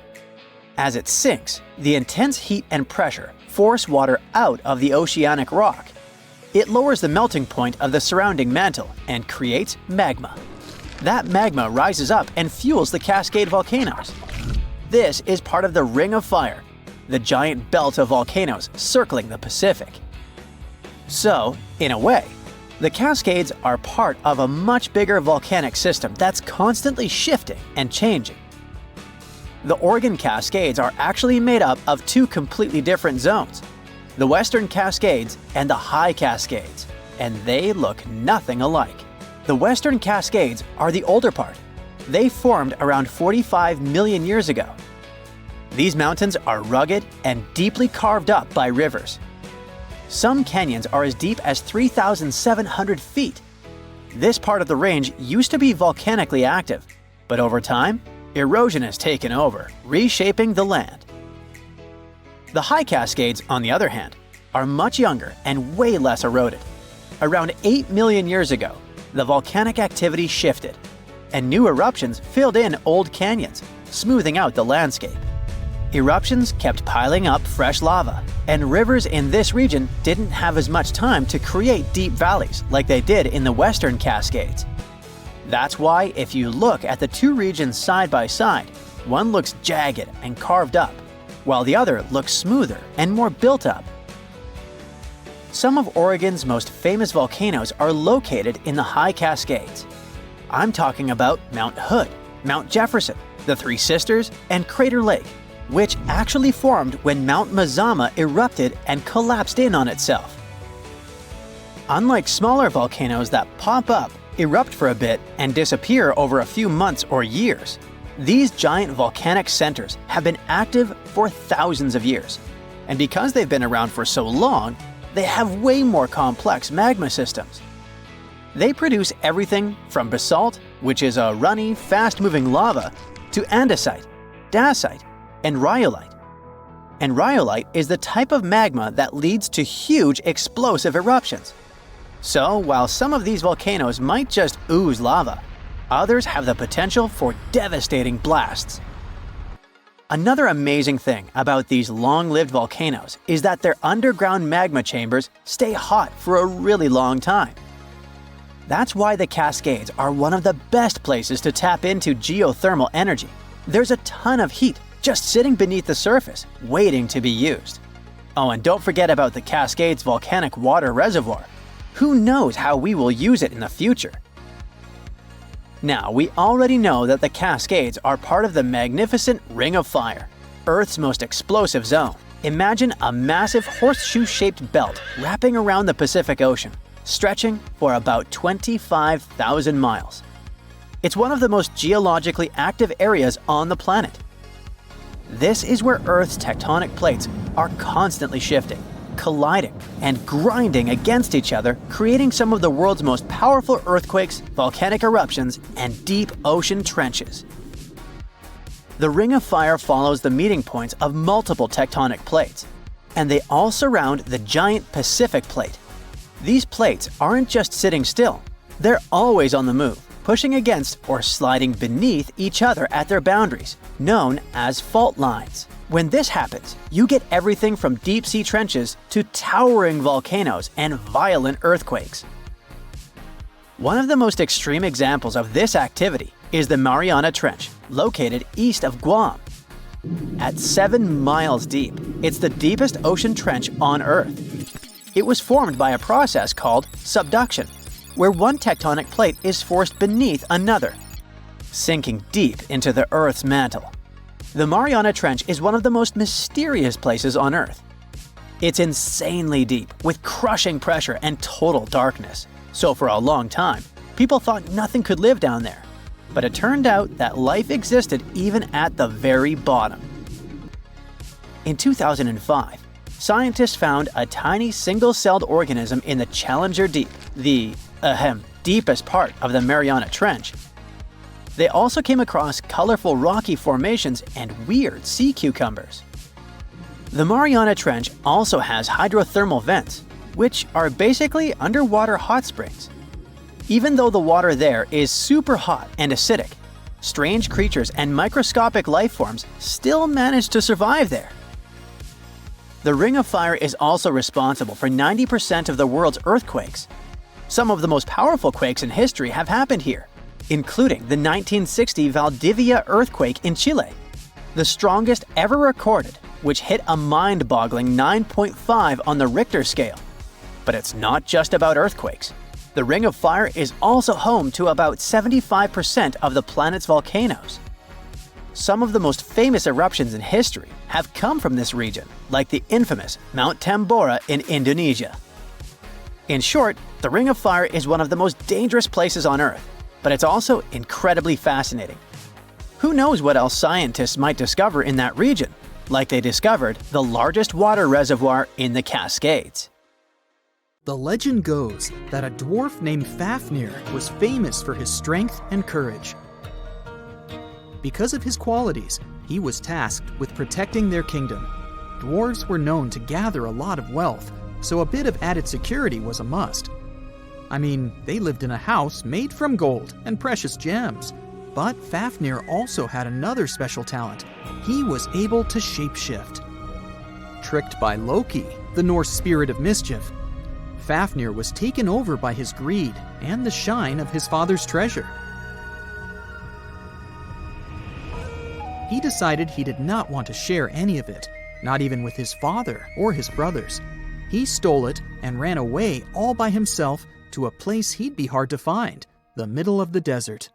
As it sinks, the intense heat and pressure force water out of the oceanic rock. It lowers the melting point of the surrounding mantle and creates magma. That magma rises up and fuels the Cascade volcanoes. This is part of the Ring of Fire, the giant belt of volcanoes circling the Pacific. So, in a way, the Cascades are part of a much bigger volcanic system that's constantly shifting and changing. The Oregon Cascades are actually made up of 2 completely different zones, the Western Cascades and the High Cascades, and they look nothing alike. The Western Cascades are the older part. They formed around 45 million years ago. These mountains are rugged and deeply carved up by rivers. Some canyons are as deep as 3,700 feet. This part of the range used to be volcanically active, but over time, erosion has taken over, reshaping the land. The High Cascades, on the other hand, are much younger and way less eroded. around 8 million years ago, the volcanic activity shifted, and new eruptions filled in old canyons, smoothing out the landscape. Eruptions kept piling up fresh lava, and rivers in this region didn't have as much time to create deep valleys like they did in the western Cascades. That's why if you look at the two regions side by side, one looks jagged and carved up, while the other looks smoother and more built up. Some of Oregon's most famous volcanoes are located in the high Cascades. I'm talking about Mount Hood, Mount Jefferson, the Three Sisters, and Crater Lake, which actually formed when Mount Mazama erupted and collapsed in on itself. Unlike smaller volcanoes that pop up, erupt for a bit, and disappear over a few months or years, these giant volcanic centers have been active for thousands of years. And because they've been around for so long, they have way more complex magma systems. They produce everything from basalt, which is a runny, fast-moving lava, to andesite, dacite, and rhyolite. And rhyolite is the type of magma that leads to huge explosive eruptions. So while some of these volcanoes might just ooze lava, others have the potential for devastating blasts. Another amazing thing about these long-lived volcanoes is that their underground magma chambers stay hot for a really long time. That's why the Cascades are one of the best places to tap into geothermal energy. There's a ton of heat just sitting beneath the surface, waiting to be used. Oh, and don't forget about the Cascades volcanic water reservoir. Who knows how we will use it in the future? Now, we already know that the Cascades are part of the magnificent Ring of Fire, Earth's most explosive zone. Imagine a massive horseshoe-shaped belt wrapping around the Pacific Ocean, stretching for about 25,000 miles. It's one of the most geologically active areas on the planet. This is where Earth's tectonic plates are constantly shifting, colliding, and grinding against each other, creating some of the world's most powerful earthquakes, volcanic eruptions, and deep ocean trenches. The Ring of Fire follows the meeting points of multiple tectonic plates, and they all surround the giant Pacific Plate. These plates aren't just sitting still, they're always on the move, pushing against or sliding beneath each other at their boundaries, known as fault lines. When this happens, you get everything from deep-sea trenches to towering volcanoes and violent earthquakes. One of the most extreme examples of this activity is the Mariana Trench, located east of Guam. At 7 miles deep, it's the deepest ocean trench on Earth. It was formed by a process called subduction, where one tectonic plate is forced beneath another, sinking deep into the Earth's mantle. The Mariana Trench is one of the most mysterious places on Earth. It's insanely deep, with crushing pressure and total darkness. So for a long time, people thought nothing could live down there. But it turned out that life existed even at the very bottom. In 2005, scientists found a tiny single-celled organism in the Challenger Deep, the deepest part of the Mariana Trench. They also came across colorful rocky formations and weird sea cucumbers. The Mariana Trench also has hydrothermal vents, which are basically underwater hot springs. Even though the water there is super hot and acidic, strange creatures and microscopic life forms still manage to survive there. The Ring of Fire is also responsible for 90% of the world's earthquakes. Some of the most powerful quakes in history have happened here, including the 1960 Valdivia earthquake in Chile, the strongest ever recorded, which hit a mind-boggling 9.5 on the Richter scale. But it's not just about earthquakes. The Ring of Fire is also home to about 75% of the planet's volcanoes. Some of the most famous eruptions in history have come from this region, like the infamous Mount Tambora in Indonesia. In short, the Ring of Fire is one of the most dangerous places on Earth, but it's also incredibly fascinating. Who knows what else scientists might discover in that region, like they discovered the largest water reservoir in the Cascades. The legend goes that a dwarf named Fafnir was famous for his strength and courage. Because of his qualities, he was tasked with protecting their kingdom. Dwarves were known to gather a lot of wealth, so a bit of added security was a must. I mean, they lived in a house made from gold and precious gems. But Fafnir also had another special talent. He was able to shapeshift. Tricked by Loki, the Norse spirit of mischief, Fafnir was taken over by his greed and the shine of his father's treasure. He decided he did not want to share any of it, not even with his father or his brothers. He stole it and ran away all by himself to a place he'd be hard to find, the middle of the desert.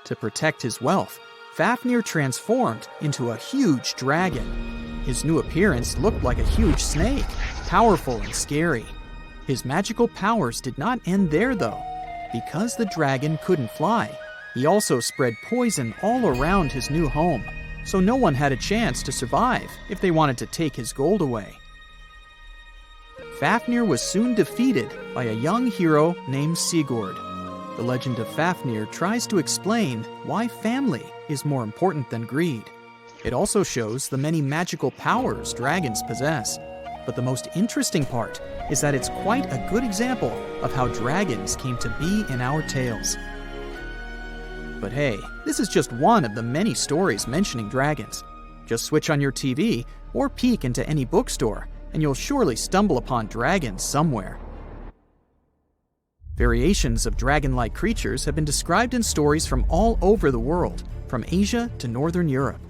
To protect his wealth, Fafnir transformed into a huge dragon. His new appearance looked like a huge snake, powerful and scary. His magical powers did not end there, though. Because the dragon couldn't fly, he also spread poison all around his new home, so no one had a chance to survive if they wanted to take his gold away. Fafnir was soon defeated by a young hero named Sigurd. The legend of Fafnir tries to explain why family is more important than greed. It also shows the many magical powers dragons possess. But the most interesting part is that it's quite a good example of how dragons came to be in our tales. But hey, this is just one of the many stories mentioning dragons. Just switch on your TV or peek into any bookstore, and you'll surely stumble upon dragons somewhere. Variations of dragon-like creatures have been described in stories from all over the world, from Asia to Northern Europe.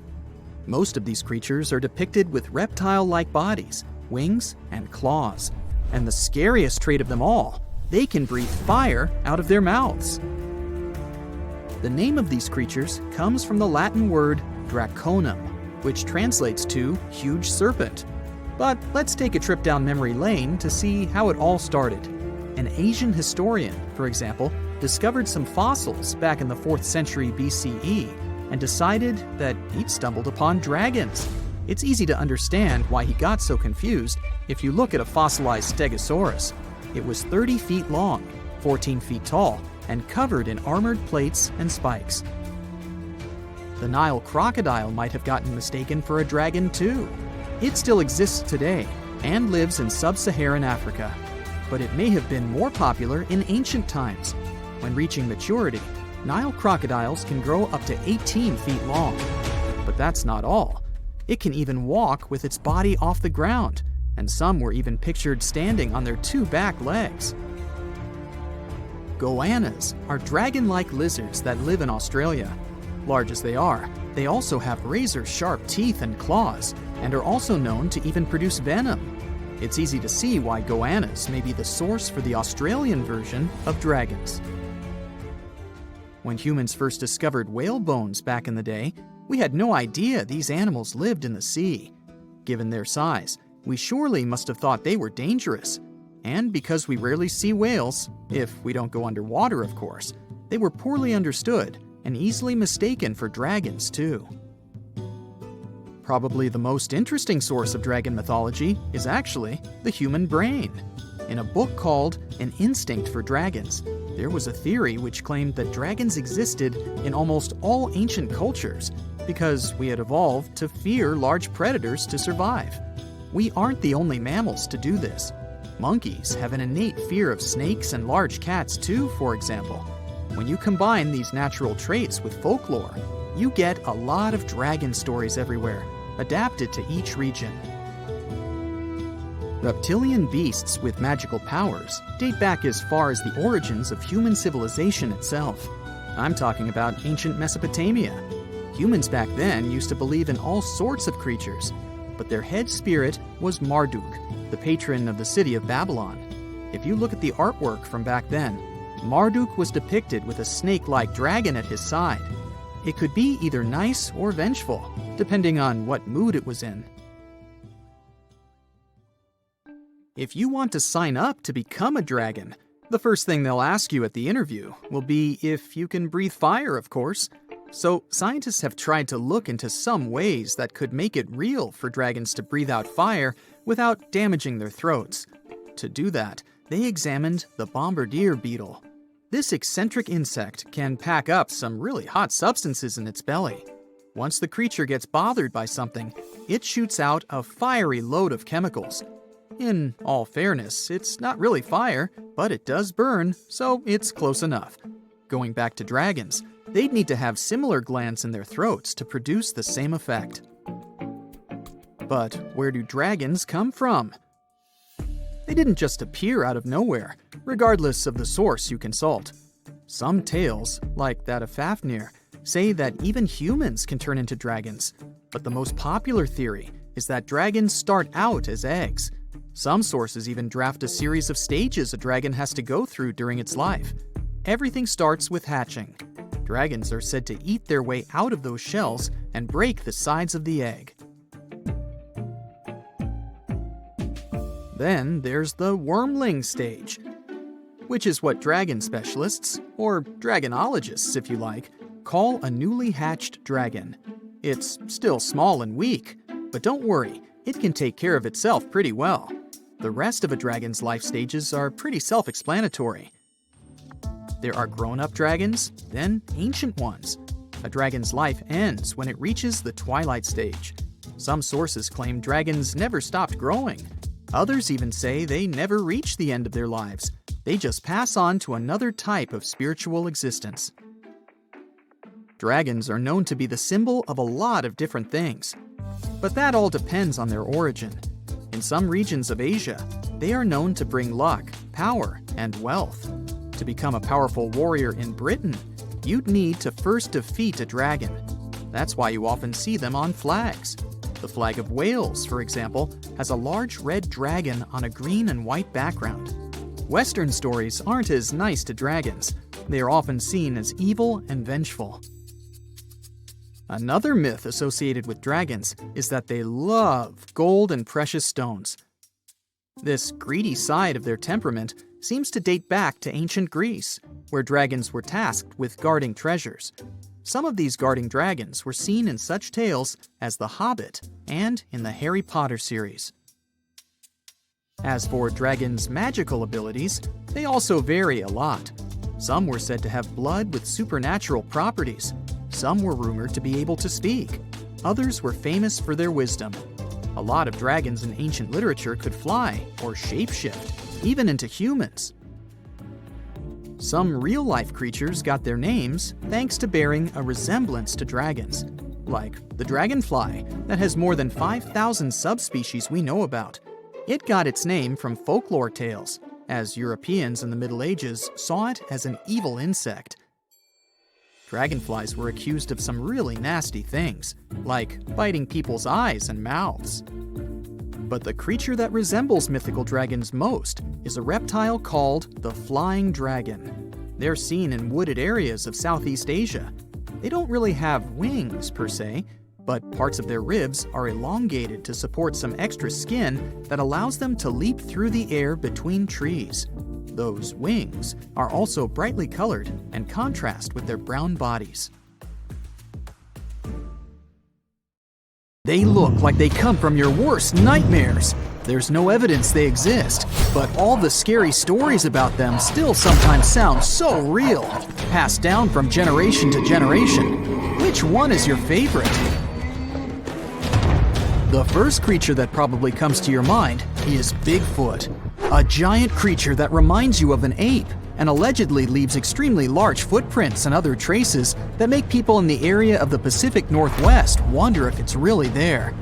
Most of these creatures are depicted with reptile-like bodies, wings, and claws. And the scariest trait of them all, they can breathe fire out of their mouths. The name of these creatures comes from the Latin word draconum, which translates to huge serpent. But let's take a trip down memory lane to see how it all started. An Asian historian, for example, discovered some fossils back in the 4th century BCE and decided that he'd stumbled upon dragons. It's easy to understand why he got so confused if you look at a fossilized stegosaurus. It was 30 feet long, 14 feet tall, and covered in armored plates and spikes. The Nile crocodile might have gotten mistaken for a dragon too. It still exists today and lives in sub-Saharan Africa. But it may have been more popular in ancient times. When reaching maturity, Nile crocodiles can grow up to 18 feet long. But that's not all. It can even walk with its body off the ground, and some were even pictured standing on their 2 back legs. Goannas are dragon-like lizards that live in Australia. Large as they are, they also have razor-sharp teeth and claws, and are also known to even produce venom. It's easy to see why goannas may be the source for the Australian version of dragons. When humans first discovered whale bones back in the day, we had no idea these animals lived in the sea. Given their size, we surely must have thought they were dangerous. And because we rarely see whales, if we don't go underwater of course, they were poorly understood and easily mistaken for dragons too. Probably the most interesting source of dragon mythology is actually the human brain. In a book called An Instinct for Dragons, there was a theory which claimed that dragons existed in almost all ancient cultures because we had evolved to fear large predators to survive. We aren't the only mammals to do this. Monkeys have an innate fear of snakes and large cats too, for example. When you combine these natural traits with folklore, you get a lot of dragon stories everywhere, adapted to each region. Reptilian beasts with magical powers date back as far as the origins of human civilization itself. I'm talking about ancient Mesopotamia. Humans back then used to believe in all sorts of creatures, but their head spirit was Marduk, the patron of the city of Babylon. If you look at the artwork from back then, Marduk was depicted with a snake-like dragon at his side. It could be either nice or vengeful, depending on what mood it was in. If you want to sign up to become a dragon, the first thing they'll ask you at the interview will be if you can breathe fire, of course. So scientists have tried to look into some ways that could make it real for dragons to breathe out fire without damaging their throats. To do that, they examined the bombardier beetle. This eccentric insect can pack up some really hot substances in its belly. Once the creature gets bothered by something, it shoots out a fiery load of chemicals. In all fairness, it's not really fire, but it does burn, so it's close enough. Going back to dragons, they'd need to have similar glands in their throats to produce the same effect. But where do dragons come from? They didn't just appear out of nowhere, regardless of the source you consult. Some tales, like that of Fafnir, say that even humans can turn into dragons, but the most popular theory is that dragons start out as eggs. Some sources even draft a series of stages a dragon has to go through during its life. Everything starts with hatching. Dragons are said to eat their way out of those shells and break the sides of the egg. Then there's the wormling stage, which is what dragon specialists, or dragonologists if you like, call a newly hatched dragon. It's still small and weak, but don't worry, it can take care of itself pretty well. The rest of a dragon's life stages are pretty self-explanatory. There are grown-up dragons, then ancient ones. A dragon's life ends when it reaches the twilight stage. Some sources claim dragons never stopped growing. Others even say they never reach the end of their lives. They just pass on to another type of spiritual existence. Dragons are known to be the symbol of a lot of different things, but that all depends on their origin. In some regions of Asia, they are known to bring luck, power, and wealth. To become a powerful warrior in Britain, you'd need to first defeat a dragon. That's why you often see them on flags. The flag of Wales, for example, has a large red dragon on a green and white background. Western stories aren't as nice to dragons. They are often seen as evil and vengeful. Another myth associated with dragons is that they love gold and precious stones. This greedy side of their temperament seems to date back to ancient Greece, where dragons were tasked with guarding treasures. Some of these guarding dragons were seen in such tales as The Hobbit and in the Harry Potter series. As for dragons' magical abilities, they also vary a lot. Some were said to have blood with supernatural properties. Some were rumored to be able to speak. Others were famous for their wisdom. A lot of dragons in ancient literature could fly or shapeshift, even into humans. Some real-life creatures got their names thanks to bearing a resemblance to dragons, like the dragonfly that has more than 5,000 subspecies we know about. It got its name from folklore tales, as Europeans in the Middle Ages saw it as an evil insect. Dragonflies were accused of some really nasty things, like biting people's eyes and mouths. But the creature that resembles mythical dragons most is a reptile called the flying dragon. They're seen in wooded areas of Southeast Asia. They don't really have wings per se, but parts of their ribs are elongated to support some extra skin that allows them to leap through the air between trees. Those wings are also brightly colored and contrast with their brown bodies. They look like they come from your worst nightmares. There's no evidence they exist, but all the scary stories about them still sometimes sound so real, passed down from generation to generation. Which one is your favorite? The first creature that probably comes to your mind is Bigfoot, a giant creature that reminds you of an ape and allegedly leaves extremely large footprints and other traces that make people in the area of the Pacific Northwest wonder if it's really there.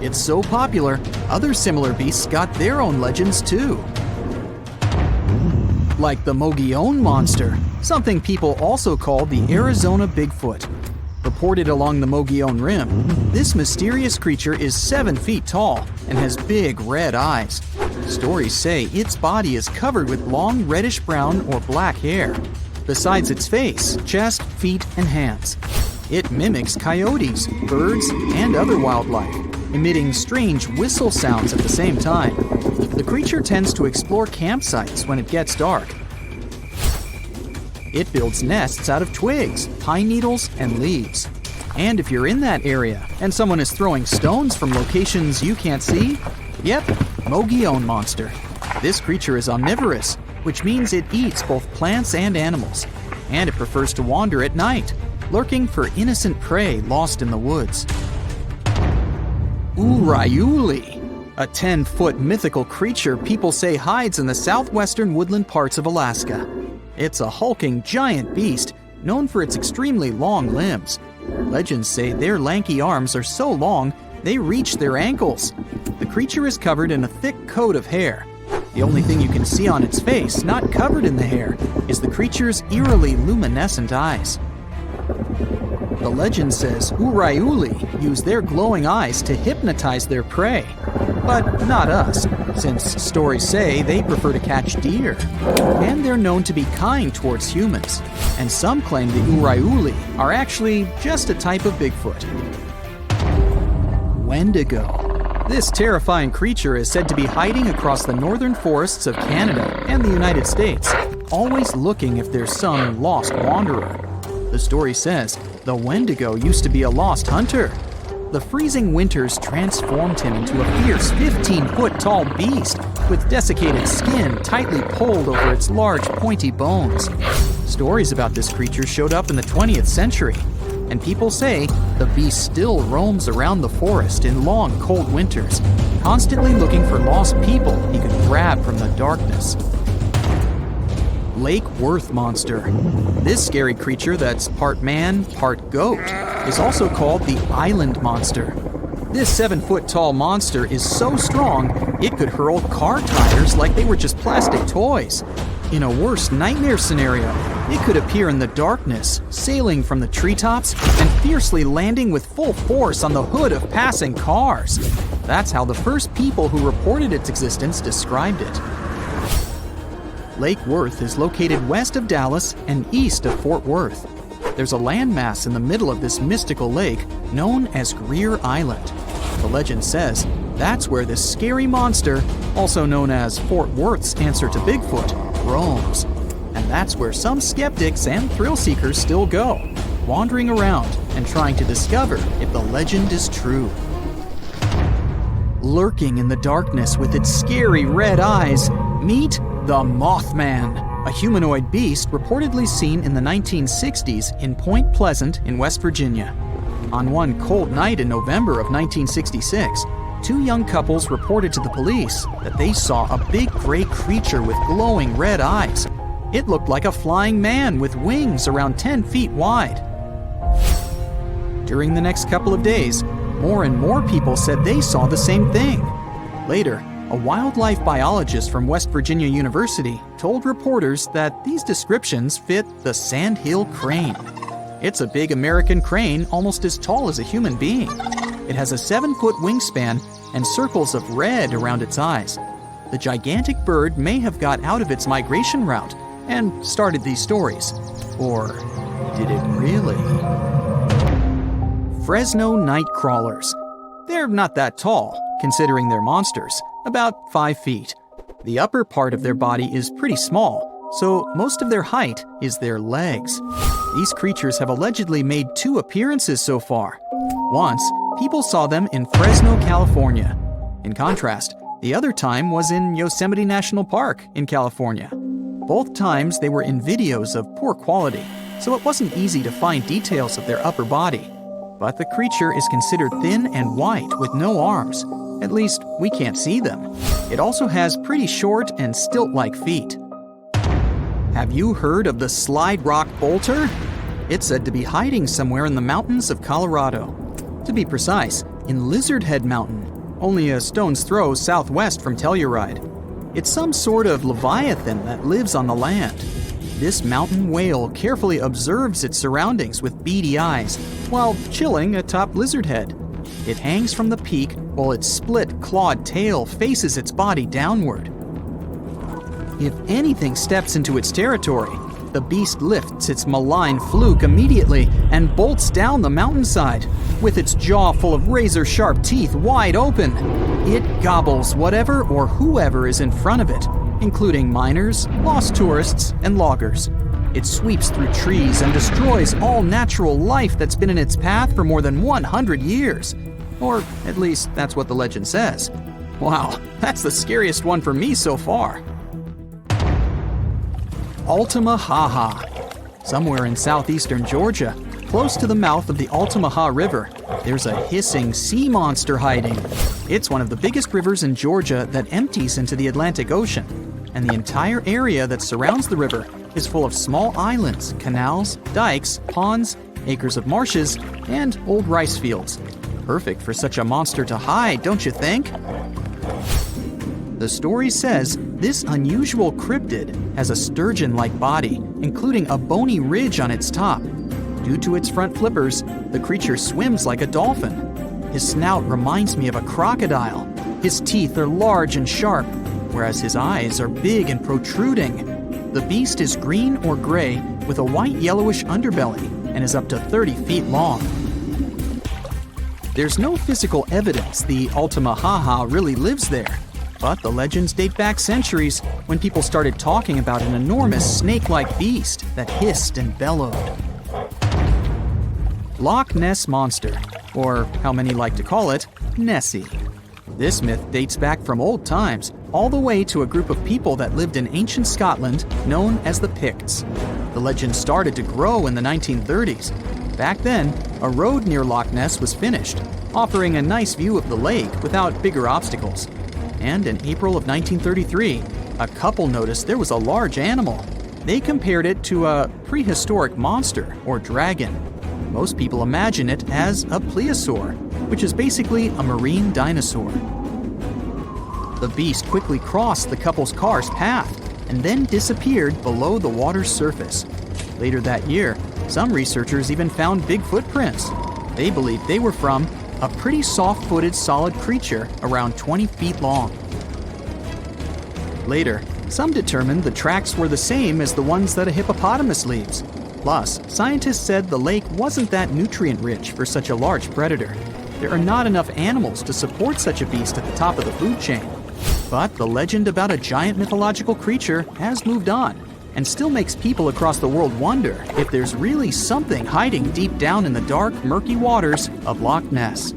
It's so popular, other similar beasts got their own legends too. Like the Mogollon monster, something people also call the Arizona Bigfoot. Reported along the Mogollon Rim, this mysterious creature is 7 feet tall and has big red eyes. Stories say its body is covered with long reddish-brown or black hair, besides its face, chest, feet, and hands. It mimics coyotes, birds, and other wildlife, emitting strange whistle sounds at the same time. The creature tends to explore campsites when it gets dark. It builds nests out of twigs, pine needles, and leaves. And if you're in that area and someone is throwing stones from locations you can't see, yep, Mogollon monster. This creature is omnivorous, which means it eats both plants and animals. And it prefers to wander at night, lurking for innocent prey lost in the woods. Urayuli. a 10-foot mythical creature people say hides in the southwestern woodland parts of Alaska. It's a hulking giant beast known for its extremely long limbs. Legends say their lanky arms are so long they reach their ankles. The creature is covered in a thick coat of hair. The only thing you can see on its face, not covered in the hair, is the creature's eerily luminescent eyes. The legend says Urayuli use their glowing eyes to hypnotize their prey. But not us, since stories say they prefer to catch deer. And they're known to be kind towards humans. And some claim the Urayuli are actually just a type of Bigfoot. Wendigo. This terrifying creature is said to be hiding across the northern forests of Canada and the United States, always looking if there's some lost wanderer. The story says the Wendigo used to be a lost hunter. The freezing winters transformed him into a fierce 15-foot-tall beast with desiccated skin tightly pulled over its large, pointy bones. Stories about this creature showed up in the 20th century, and people say the beast still roams around the forest in long, cold winters, constantly looking for lost people he could grab from the darkness. Lake Worth Monster. This scary creature that's part man, part goat is also called the Island Monster. This 7-foot-tall monster is so strong it could hurl car tires like they were just plastic toys. In a worst nightmare scenario, it could appear in the darkness, sailing from the treetops and fiercely landing with full force on the hood of passing cars. That's how the first people who reported its existence described it. Lake Worth is located west of Dallas and east of Fort Worth. There's a landmass in the middle of this mystical lake known as Greer Island. The legend says that's where this scary monster, also known as Fort Worth's answer to Bigfoot, roams. And that's where some skeptics and thrill seekers still go, wandering around and trying to discover if the legend is true. Lurking in the darkness with its scary red eyes, meet the Mothman, a humanoid beast reportedly seen in the 1960s in Point Pleasant in West Virginia. On one cold night in November of 1966, two young couples reported to the police that they saw a big gray creature with glowing red eyes. It looked like a flying man with wings around 10 feet wide. During the next couple of days, more and more people said they saw the same thing. Later, a wildlife biologist from West Virginia University told reporters that these descriptions fit the sandhill crane. It's a big American crane almost as tall as a human being. It has a 7-foot wingspan and circles of red around its eyes. The gigantic bird may have got out of its migration route and started these stories. Or did it really? Fresno night crawlers. They're not that tall, considering they're monsters, about 5 feet. The upper part of their body is pretty small, so most of their height is their legs. These creatures have allegedly made 2 appearances so far. Once, people saw them in Fresno, California. In contrast, the other time was in Yosemite National Park in California. Both times they were in videos of poor quality, so it wasn't easy to find details of their upper body. But the creature is considered thin and white with no arms. At least, we can't see them. It also has pretty short and stilt-like feet. Have you heard of the slide rock bolter? It's said to be hiding somewhere in the mountains of Colorado. To be precise, in Lizard Head Mountain, only a stone's throw southwest from Telluride. It's some sort of leviathan that lives on the land. This mountain whale carefully observes its surroundings with beady eyes while chilling atop Lizard Head. It hangs from the peak while its split, clawed tail faces its body downward. If anything steps into its territory, the beast lifts its malign fluke immediately and bolts down the mountainside. With its jaw full of razor-sharp teeth wide open, it gobbles whatever or whoever is in front of it, including miners, lost tourists, and loggers. It sweeps through trees and destroys all natural life that's been in its path for more than 100 years. Or at least that's what the legend says. Wow, that's the scariest one for me so far. Altamaha. Somewhere in southeastern Georgia, close to the mouth of the Altamaha River, there's a hissing sea monster hiding. It's one of the biggest rivers in Georgia that empties into the Atlantic Ocean, and the entire area that surrounds the river is full of small islands, canals, dikes, ponds, acres of marshes, and old rice fields. Perfect for such a monster to hide, don't you think? The story says this unusual cryptid has a sturgeon-like body, including a bony ridge on its top. Due to its front flippers, the creature swims like a dolphin. His snout reminds me of a crocodile. His teeth are large and sharp, whereas his eyes are big and protruding. The beast is green or gray with a white-yellowish underbelly and is up to 30 feet long. There's no physical evidence the Altamaha really lives there, but the legends date back centuries when people started talking about an enormous snake-like beast that hissed and bellowed. Loch Ness Monster, or how many like to call it, Nessie. This myth dates back from old times, all the way to a group of people that lived in ancient Scotland known as the Picts. The legend started to grow in the 1930s. Back then, a road near Loch Ness was finished, offering a nice view of the lake without bigger obstacles. And in April of 1933, a couple noticed there was a large animal. They compared it to a prehistoric monster or dragon. Most people imagine it as a plesiosaur, which is basically a marine dinosaur. The beast quickly crossed the couple's car's path and then disappeared below the water's surface. Later that year, some researchers even found big footprints. They believed they were from a pretty soft-footed solid creature around 20 feet long. Later, some determined the tracks were the same as the ones that a hippopotamus leaves. Plus, scientists said the lake wasn't that nutrient-rich for such a large predator. There are not enough animals to support such a beast at the top of the food chain. But the legend about a giant mythological creature has moved on and still makes people across the world wonder if there's really something hiding deep down in the dark, murky waters of Loch Ness.